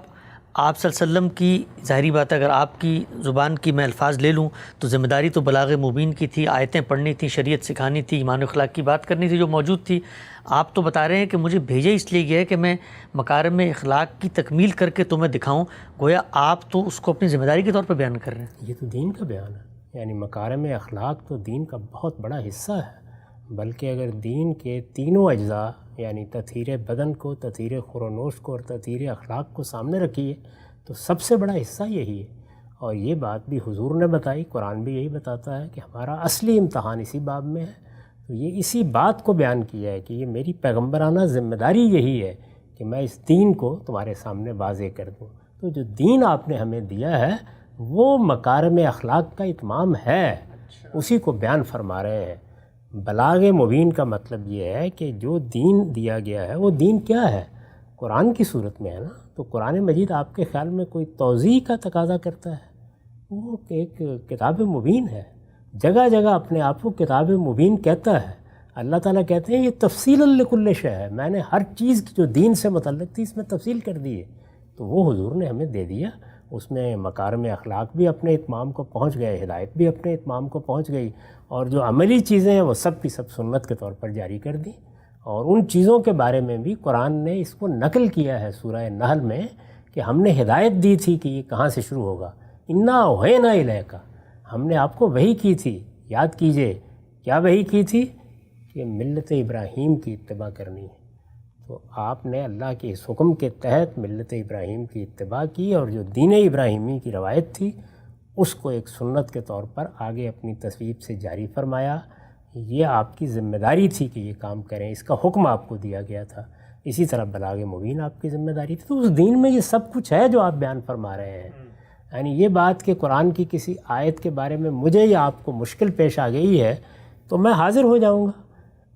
آپ صلی اللہ علیہ وسلم کی ظاہری بات ہے، اگر آپ کی زبان کی میں الفاظ لے لوں تو ذمہ داری تو بلاغ مبین کی تھی، آیتیں پڑھنی تھیں، شریعت سکھانی تھی، ایمان و اخلاق کی بات کرنی تھی جو موجود تھی. آپ تو بتا رہے ہیں کہ مجھے بھیجا اس لیے گیا ہے کہ میں مکارم اخلاق کی تکمیل کر کے تمہیں دکھاؤں. گویا آپ تو اس کو اپنی ذمہ داری کے طور پر بیان کر رہے ہیں. یہ تو دین کا بیان ہے. یعنی مکارم اخلاق تو دین کا بہت بڑا حصہ ہے. بلکہ اگر دین کے تینوں اجزاء یعنی تطہیر بدن کو، تطہیر خور و نوش کو اور تطہیر اخلاق کو سامنے رکھیے تو سب سے بڑا حصہ یہی ہے. اور یہ بات بھی حضور نے بتائی، قرآن بھی یہی بتاتا ہے کہ ہمارا اصلی امتحان اسی باب میں ہے. تو یہ اسی بات کو بیان کیا ہے کہ یہ میری پیغمبرانہ ذمہ داری یہی ہے کہ میں اس دین کو تمہارے سامنے واضح کر دوں. تو جو دین آپ نے ہمیں دیا ہے وہ مکارم اخلاق کا اتمام ہے، اسی کو بیان فرما رہے ہیں. بلاغ مبین کا مطلب یہ ہے کہ جو دین دیا گیا ہے وہ دین کیا ہے، قرآن کی صورت میں ہے نا. تو قرآن مجید آپ کے خیال میں کوئی توضیح کا تقاضا کرتا ہے؟ وہ ایک کتاب مبین ہے، جگہ جگہ اپنے آپ کو کتاب مبین کہتا ہے. اللہ تعالیٰ کہتے ہیں یہ تفصیل لکل شیء ہے، میں نے ہر چیز کی جو دین سے متعلق تھی اس میں تفصیل کر دی ہے. تو وہ حضور نے ہمیں دے دیا. اس میں مکارم اخلاق بھی اپنے اتمام کو پہنچ گئے، ہدایت بھی اپنے اتمام کو پہنچ گئی، اور جو عملی چیزیں ہیں وہ سب کی سب سنت کے طور پر جاری کر دی. اور ان چیزوں کے بارے میں بھی قرآن نے اس کو نقل کیا ہے سورہ نحل میں کہ ہم نے ہدایت دی تھی کہ یہ کہاں سے شروع ہوگا. انا اوحینا الیک، ہم نے آپ کو وحی کی تھی. یاد کیجئے کیا وحی کی تھی؟ کہ ملت ابراہیم کی اتباع کرنی ہے. تو آپ نے اللہ کے اس حکم کے تحت ملت ابراہیم کی اتباع کی، اور جو دین ابراہیمی کی روایت تھی اس کو ایک سنت کے طور پر آگے اپنی تصویب سے جاری فرمایا. یہ آپ کی ذمہ داری تھی کہ یہ کام کریں، اس کا حکم آپ کو دیا گیا تھا. اسی طرح بلاغ مبین آپ کی ذمہ داری تھی. تو اس دین میں یہ سب کچھ ہے جو آپ بیان فرما رہے ہیں. یعنی یہ بات کہ قرآن کی کسی آیت کے بارے میں مجھے یا آپ کو مشکل پیش آ گئی ہے تو میں حاضر ہو جاؤں گا.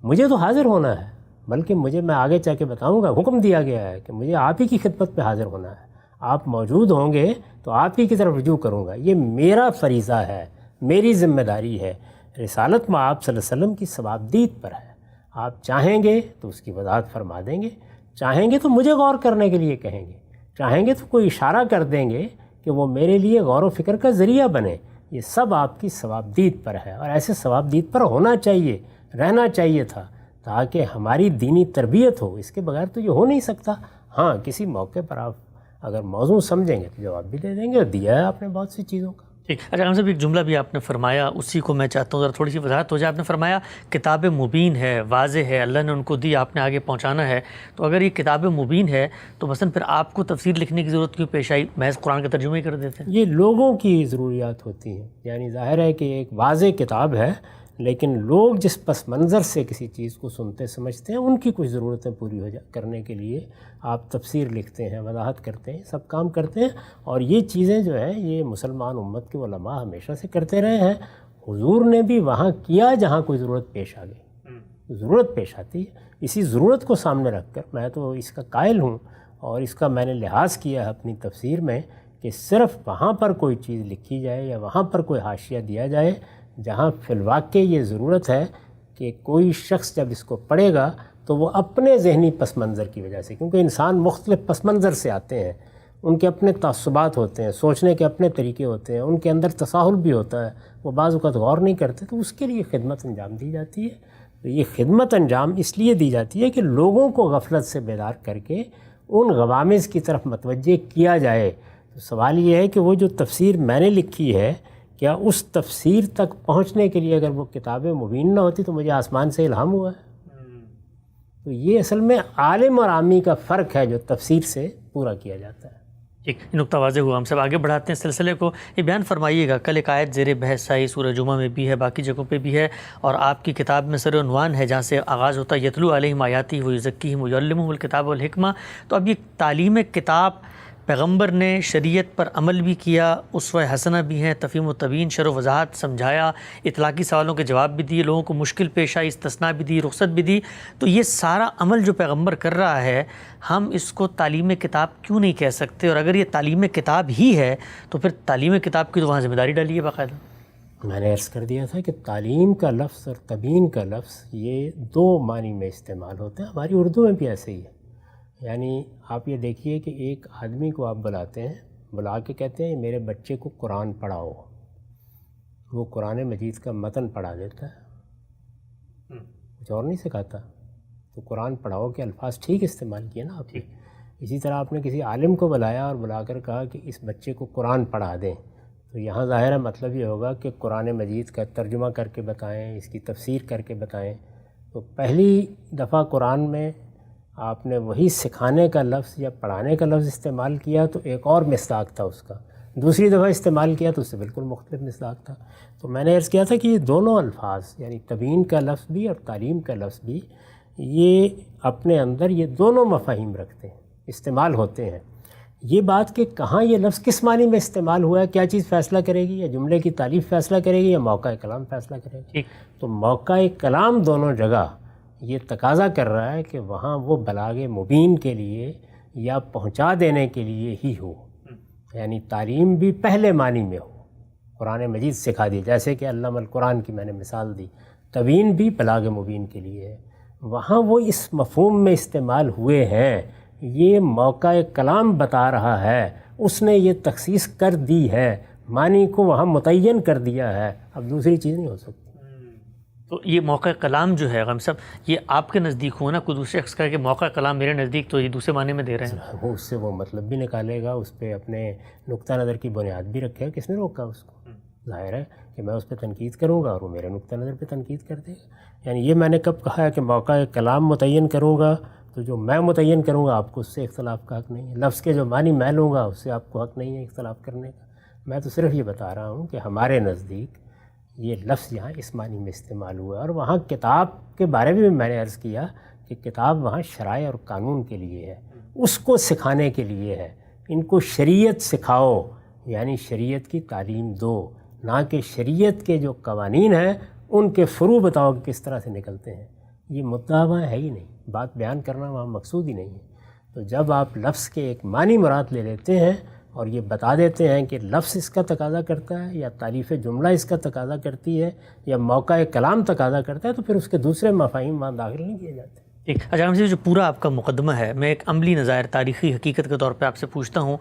مجھے تو حاضر ہونا ہے، بلکہ میں آگے چل کے بتاؤں گا. حکم دیا گیا ہے کہ مجھے آپ ہی کی خدمت پہ حاضر ہونا ہے. آپ موجود ہوں گے تو آپ ہی کی طرف رجوع کروں گا. یہ میرا فریضہ ہے، میری ذمہ داری ہے. رسالت میں آپ صلی اللہ علیہ وسلم کی ثوابدید پر ہے. آپ چاہیں گے تو اس کی وضاحت فرما دیں گے، چاہیں گے تو مجھے غور کرنے کے لیے کہیں گے، چاہیں گے تو کوئی اشارہ کر دیں گے کہ وہ میرے لیے غور و فکر کا ذریعہ بنے. یہ سب آپ کی ثوابدید پر ہے، اور ایسے ثوابدید پر ہونا چاہیے، رہنا چاہیے تھا، تاکہ ہماری دینی تربیت ہو. اس کے بغیر تو یہ ہو نہیں سکتا. ہاں کسی موقع پر آپ اگر موضوع سمجھیں گے تو جواب بھی دے دیں گے، اور دیا ہے آپ نے بہت سی چیزوں کا. ٹھیک. اچھا غام صاحب، ایک جملہ بھی آپ نے فرمایا، اسی کو میں چاہتا ہوں ذرا تھوڑی سی وضاحت ہو جائے. آپ نے فرمایا کتاب مبین ہے، واضح ہے، اللہ نے ان کو دی، آپ نے آگے پہنچانا ہے. تو اگر یہ کتاب مبین ہے تو مثلا پھر آپ کو تفسیر لکھنے کی ضرورت کیوں پیش آئی؟ محض قرآن کا ترجمہ ہی کر دیتے ہیں. یہ لوگوں کی ضروریات ہوتی ہیں. یعنی ظاہر ہے کہ ایک واضح کتاب ہے، لیکن لوگ جس پس منظر سے کسی چیز کو سنتے سمجھتے ہیں، ان کی کچھ ضرورتیں پوری کرنے کے لیے آپ تفسیر لکھتے ہیں، وضاحت کرتے ہیں، سب کام کرتے ہیں. اور یہ چیزیں جو ہیں یہ مسلمان امت کے علماء ہمیشہ سے کرتے رہے ہیں. حضور نے بھی وہاں کیا جہاں کوئی ضرورت پیش آ گئی. ضرورت پیش آتی ہے، اسی ضرورت کو سامنے رکھ کر میں تو اس کا قائل ہوں، اور اس کا میں نے لحاظ کیا ہے اپنی تفسیر میں، کہ صرف وہاں پر کوئی چیز لکھی جائے یا وہاں پر کوئی حاشیہ دیا جائے جہاں فی الواقع یہ ضرورت ہے کہ کوئی شخص جب اس کو پڑھے گا تو وہ اپنے ذہنی پس منظر کی وجہ سے، کیونکہ انسان مختلف پس منظر سے آتے ہیں، ان کے اپنے تعصبات ہوتے ہیں، سوچنے کے اپنے طریقے ہوتے ہیں، ان کے اندر تساہل بھی ہوتا ہے، وہ بعض اوقات غور نہیں کرتے، تو اس کے لیے خدمت انجام دی جاتی ہے. تو یہ خدمت انجام اس لیے دی جاتی ہے کہ لوگوں کو غفلت سے بیدار کر کے ان غوامض کی طرف متوجہ کیا جائے. تو سوال یہ ہے کہ وہ جو تفسیر میں نے لکھی ہے، کیا اس تفسیر تک پہنچنے کے لیے اگر وہ کتاب مبین نہ ہوتی تو مجھے آسمان سے الہام ہوا ہے؟ تو یہ اصل میں عالم اور عامی کا فرق ہے جو تفسیر سے پورا کیا جاتا ہے. ٹھیک، یہ نقطہ واضح ہوا. ہم سب آگے بڑھاتے ہیں سلسلے کو. یہ بیان فرمائیے گا، کل ایک آیت زیر بحث آئی، سورہ جمعہ میں بھی ہے، باقی جگہوں پہ بھی ہے، اور آپ کی کتاب میں سر عنوان ہے جہاں سے آغاز ہوتا ہے یتلو علیہم آیاتی ویزکیہم ویعلمہم الکتاب والحکمہ. تو اب یہ تعلیم کتاب، پیغمبر نے شریعت پر عمل بھی کیا، اسوہ حسنہ بھی ہیں، تفہیم و تبیین، شرح و وضاحت، سمجھایا، اطلاقی سوالوں کے جواب بھی دیے، لوگوں کو مشکل پیش آئی، استثناء بھی دی، رخصت بھی دی. تو یہ سارا عمل جو پیغمبر کر رہا ہے، ہم اس کو تعلیم کتاب کیوں نہیں کہہ سکتے؟ اور اگر یہ تعلیم کتاب ہی ہے تو پھر تعلیم کتاب کی تو وہاں ذمہ داری ڈالی ہے باقاعدہ. میں نے عرض کر دیا تھا کہ تعلیم کا لفظ اور تبیین کا لفظ یہ دو معنی میں استعمال ہوتے ہیں. ہماری اردو میں بھی ایسے ہی ہے. یعنی آپ یہ دیکھیے کہ ایک آدمی کو آپ بلاتے ہیں، بلا کے کہتے ہیں میرے بچے کو قرآن پڑھاؤ، وہ قرآن مجید کا متن پڑھا دیتا ہے، کچھ اور نہیں سکھاتا. تو قرآن پڑھاؤ کے الفاظ ٹھیک استعمال کیے نا آپ نے. اسی طرح آپ نے کسی عالم کو بلایا اور بلا کر کہا کہ اس بچے کو قرآن پڑھا دیں، تو یہاں ظاہر ہے مطلب یہ ہوگا کہ قرآن مجید کا ترجمہ کر کے بتائیں، اس کی تفسیر کر کے بتائیں. تو پہلی دفعہ قرآن میں آپ نے وہی سکھانے کا لفظ یا پڑھانے کا لفظ استعمال کیا تو ایک اور مصداق تھا اس کا، دوسری دفعہ استعمال کیا تو اس سے بالکل مختلف مصداق تھا. تو میں نے عرض کیا تھا کہ یہ دونوں الفاظ، یعنی تبیین کا لفظ بھی اور تعلیم کا لفظ بھی، یہ اپنے اندر یہ دونوں مفاہیم رکھتے ہیں، استعمال ہوتے ہیں. یہ بات کہ کہاں یہ لفظ کس معنی میں استعمال ہوا ہے، کیا چیز فیصلہ کرے گی؟ یا جملے کی تالیف فیصلہ کرے گی یا موقع کلام فیصلہ کرے گا؟ تو موقع کلام دونوں جگہ یہ تقاضا کر رہا ہے کہ وہاں وہ بلاغ مبین کے لیے یا پہنچا دینے کے لیے ہی ہو. یعنی تعلیم بھی پہلے معنی میں ہو، قرآن مجید سکھا دی، جیسے کہ علم القرآن کی میں نے مثال دی. تبیین بھی بلاغ مبین کے لیے ہے، وہاں وہ اس مفہوم میں استعمال ہوئے ہیں. یہ موقع کلام بتا رہا ہے، اس نے یہ تخصیص کر دی ہے، معنی کو وہاں متعین کر دیا ہے. اب دوسری چیز نہیں ہو سکتی. تو یہ موقع کلام جو ہے غم صاحب، یہ آپ کے نزدیک ہو نا، کوئی دوسرے شخص کہا کہ موقع کلام میرے نزدیک، تو یہ دوسرے معنی میں دے رہے ہیں. وہ اس سے وہ مطلب بھی نکالے گا، اس پہ اپنے نقطہ نظر کی بنیاد بھی رکھے گا. کس نے روکا اس کو؟ ظاہر ہے کہ میں اس پہ تنقید کروں گا اور وہ میرے نقطہ نظر پہ تنقید کر دے گا. یعنی یہ میں نے کب کہا ہے کہ موقع کلام متعین کروں گا تو جو میں متعین کروں گا آپ کو اس سے اختلاف کا حق نہیں ہے. لفظ کے جو معنی میں لوں گا اس سے آپ کو حق نہیں ہے اختلاف کرنے کا. میں تو صرف یہ بتا رہا ہوں کہ ہمارے نزدیک یہ لفظ یہاں اس معنی میں استعمال ہوا ہے. اور وہاں کتاب کے بارے میں میں نے عرض کیا کہ کتاب وہاں شرائع اور قانون کے لیے ہے، اس کو سکھانے کے لیے ہے. ان کو شریعت سکھاؤ، یعنی شریعت کی تعلیم دو، نہ کہ شریعت کے جو قوانین ہیں ان کے فروع بتاؤ کہ کس طرح سے نکلتے ہیں. یہ مدعا وہاں ہے ہی نہیں، بات بیان کرنا وہاں مقصود ہی نہیں ہے. تو جب آپ لفظ کے ایک معنی مراد لے لیتے ہیں اور یہ بتا دیتے ہیں کہ لفظ اس کا تقاضا کرتا ہے یا تعریف جملہ اس کا تقاضا کرتی ہے یا موقع کلام تقاضا کرتا ہے، تو پھر اس کے دوسرے مفاہیم وہاں داخل نہیں کیے جاتے۔ ٹھیک، اچھا غام صاحب جو پورا آپ کا مقدمہ ہے، میں ایک عملی نظائر تاریخی حقیقت کے طور پہ آپ سے پوچھتا ہوں،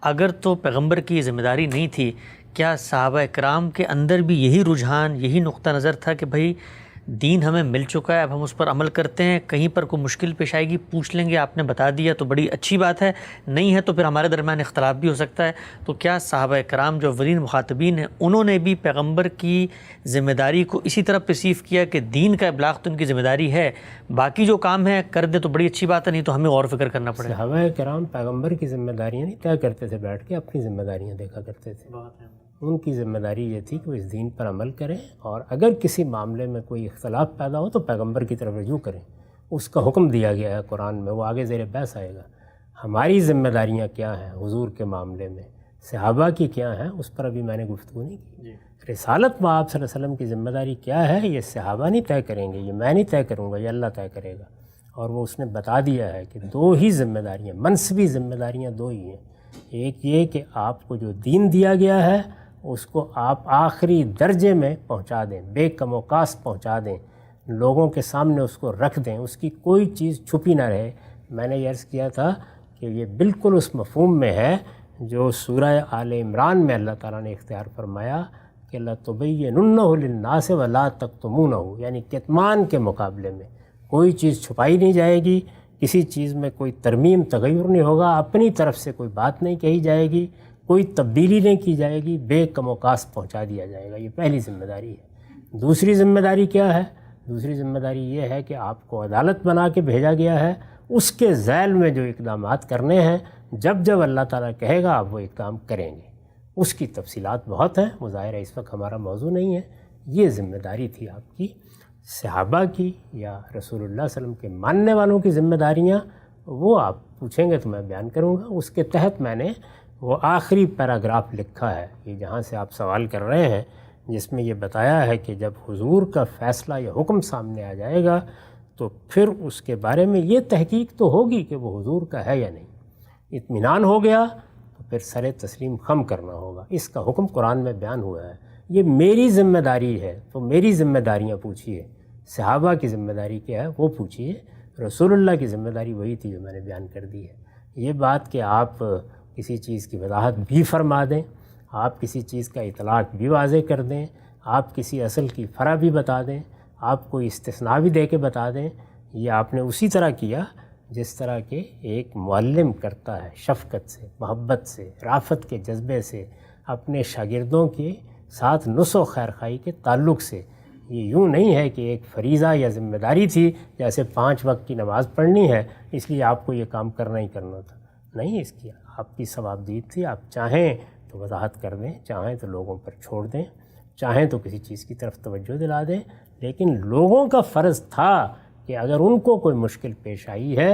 اگر تو پیغمبر کی یہ ذمہ داری نہیں تھی، کیا صحابہ کرام کے اندر بھی یہی رجحان، یہی نقطہ نظر تھا کہ بھائی دین ہمیں مل چکا ہے، اب ہم اس پر عمل کرتے ہیں، کہیں پر کوئی مشکل پیش آئے گی پوچھ لیں گے، آپ نے بتا دیا تو بڑی اچھی بات ہے، نہیں ہے تو پھر ہمارے درمیان اختلاف بھی ہو سکتا ہے، تو کیا صحابہ کرام جو اولین مخاطبین ہیں انہوں نے بھی پیغمبر کی ذمہ داری کو اسی طرح پرسیو کیا کہ دین کا ابلاغ تو ان کی ذمہ داری ہے، باقی جو کام ہے کر دے تو بڑی اچھی بات ہے، نہیں تو ہمیں غور و فکر کرنا پڑے گا؟ صحابہ کرام پیغمبر کی ذمہ داریاں نہیں طے کرتے تھے بیٹھ کے، اپنی ذمہ داریاں دیکھا کرتے تھے۔ ان کی ذمہ داری یہ تھی کہ وہ اس دین پر عمل کریں، اور اگر کسی معاملے میں کوئی اختلاف پیدا ہو تو پیغمبر کی طرف رجوع کریں، اس کا حکم دیا گیا ہے قرآن میں، وہ آگے زیر بحث آئے گا۔ ہماری ذمہ داریاں کیا ہیں حضور کے معاملے میں، صحابہ کی کیا ہیں، اس پر ابھی میں نے گفتگو نہیں کی۔ رسالت میں آپ صلی اللہ علیہ وسلم کی ذمہ داری کیا ہے، یہ صحابہ نہیں طے کریں گے، یہ میں نہیں طے کروں گا، یہ اللہ طے کرے گا۔ اور وہ اس نے بتا دیا ہے کہ دو ہی ذمہ داریاں، منصبی ذمہ داریاں دو ہی ہیں، ایک یہ کہ آپ کو جو دین دیا گیا ہے اس کو آپ آخری درجے میں پہنچا دیں، بے کم و کاست پہنچا دیں، لوگوں کے سامنے اس کو رکھ دیں، اس کی کوئی چیز چھپی نہ رہے۔ میں نے یہ عرض کیا تھا کہ یہ بالکل اس مفہوم میں ہے جو سورہ آل عمران میں اللہ تعالیٰ نے اختیار فرمایا کہ لَتُبَيِّنُنَّهُ لِلنَّاسِ وَلَا تَكْتُمُونَهُ، یعنی کتمان کے مقابلے میں کوئی چیز چھپائی نہیں جائے گی، کسی چیز میں کوئی ترمیم تغیر نہیں ہوگا، اپنی طرف سے کوئی بات نہیں کہی جائے گی، کوئی تبدیلی نہیں کی جائے گی، بے کم و کاست پہنچا دیا جائے گا۔ یہ پہلی ذمہ داری ہے۔ دوسری ذمہ داری کیا ہے؟ دوسری ذمہ داری یہ ہے کہ آپ کو عدالت بنا کے بھیجا گیا ہے، اس کے ذیل میں جو اقدامات کرنے ہیں، جب جب اللہ تعالیٰ کہے گا آپ وہ اقدام کریں گے۔ اس کی تفصیلات بہت ہیں، مظاہرہ اس وقت ہمارا موضوع نہیں ہے۔ یہ ذمہ داری تھی آپ کی، صحابہ کی یا رسول اللہ صلی اللہ علیہ وسلم کے ماننے والوں کی ذمہ داریاں، وہ آپ پوچھیں گے تو میں بیان کروں گا۔ اس کے تحت میں نے وہ آخری پیراگراف لکھا ہے، یہ جہاں سے آپ سوال کر رہے ہیں، جس میں یہ بتایا ہے کہ جب حضور کا فیصلہ یا حکم سامنے آ جائے گا تو پھر اس کے بارے میں یہ تحقیق تو ہوگی کہ وہ حضور کا ہے یا نہیں۔ اطمینان ہو گیا تو پھر سر تسلیم خم کرنا ہوگا۔ اس کا حکم قرآن میں بیان ہوا ہے۔ یہ میری ذمہ داری ہے تو میری ذمہ داریاں پوچھیے، صحابہ کی ذمہ داری کیا ہے وہ پوچھیے، رسول اللہ کی ذمہ داری وہی تھی جو میں نے بیان کر دی ہے۔ یہ بات کہ آپ کسی چیز کی وضاحت بھی فرما دیں، آپ کسی چیز کا اطلاق بھی واضح کر دیں، آپ کسی اصل کی فرع بھی بتا دیں، آپ کو استثناء بھی دے کے بتا دیں، یہ آپ نے اسی طرح کیا جس طرح کہ ایک معلم کرتا ہے، شفقت سے، محبت سے، رافت کے جذبے سے، اپنے شاگردوں کے ساتھ نصح و خیرخواہی کے تعلق سے۔ یہ یوں نہیں ہے کہ ایک فریضہ یا ذمہ داری تھی، جیسے 5 وقت کی نماز پڑھنی ہے اس لیے آپ کو یہ کام کرنا ہی کرنا تھا، نہیں، اس کی آپ کی ثوابدید تھی۔ آپ چاہیں تو وضاحت کر دیں، چاہیں تو لوگوں پر چھوڑ دیں، چاہیں تو کسی چیز کی طرف توجہ دلا دیں، لیکن لوگوں کا فرض تھا کہ اگر ان کو کوئی مشکل پیش آئی ہے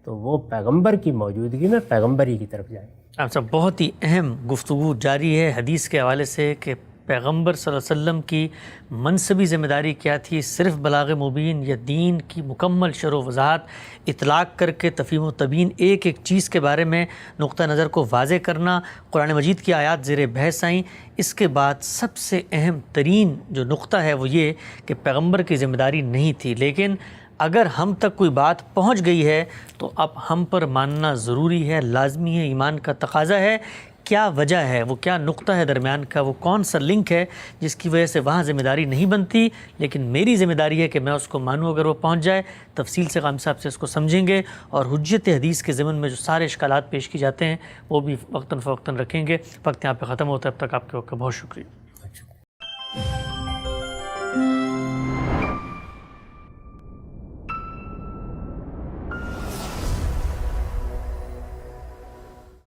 تو وہ پیغمبر کی موجودگی میں پیغمبری کی طرف جائیں۔ آپ صاحب بہت ہی اہم گفتگو جاری ہے حدیث کے حوالے سے کہ پیغمبر صلی اللہ علیہ وسلم کی منصبی ذمہ داری کیا تھی، صرف بلاغ مبین یا دین کی مکمل شرح و وضاحت، اطلاق کر کے تفہیم و تبیین، ایک ایک چیز کے بارے میں نقطہ نظر کو واضح کرنا۔ قرآن مجید کی آیات زیر بحث آئیں۔ اس کے بعد سب سے اہم ترین جو نقطہ ہے وہ یہ کہ پیغمبر کی ذمہ داری نہیں تھی، لیکن اگر ہم تک کوئی بات پہنچ گئی ہے تو اب ہم پر ماننا ضروری ہے، لازمی ہے، ایمان کا تقاضا ہے۔ کیا وجہ ہے، وہ کیا نقطہ ہے درمیان کا، وہ کون سا لنک ہے جس کی وجہ سے وہاں ذمہ داری نہیں بنتی، لیکن میری ذمہ داری ہے کہ میں اس کو مانوں اگر وہ پہنچ جائے۔ تفصیل سے غام صاحب سے اس کو سمجھیں گے اور حجت حدیث کے ضمن میں جو سارے اشکالات پیش کی جاتے ہیں وہ بھی وقتاً فوقتاً رکھیں گے۔ وقت یہاں پہ ختم ہوتا ہے، اب تک آپ کے وقت کا بہت شکریہ۔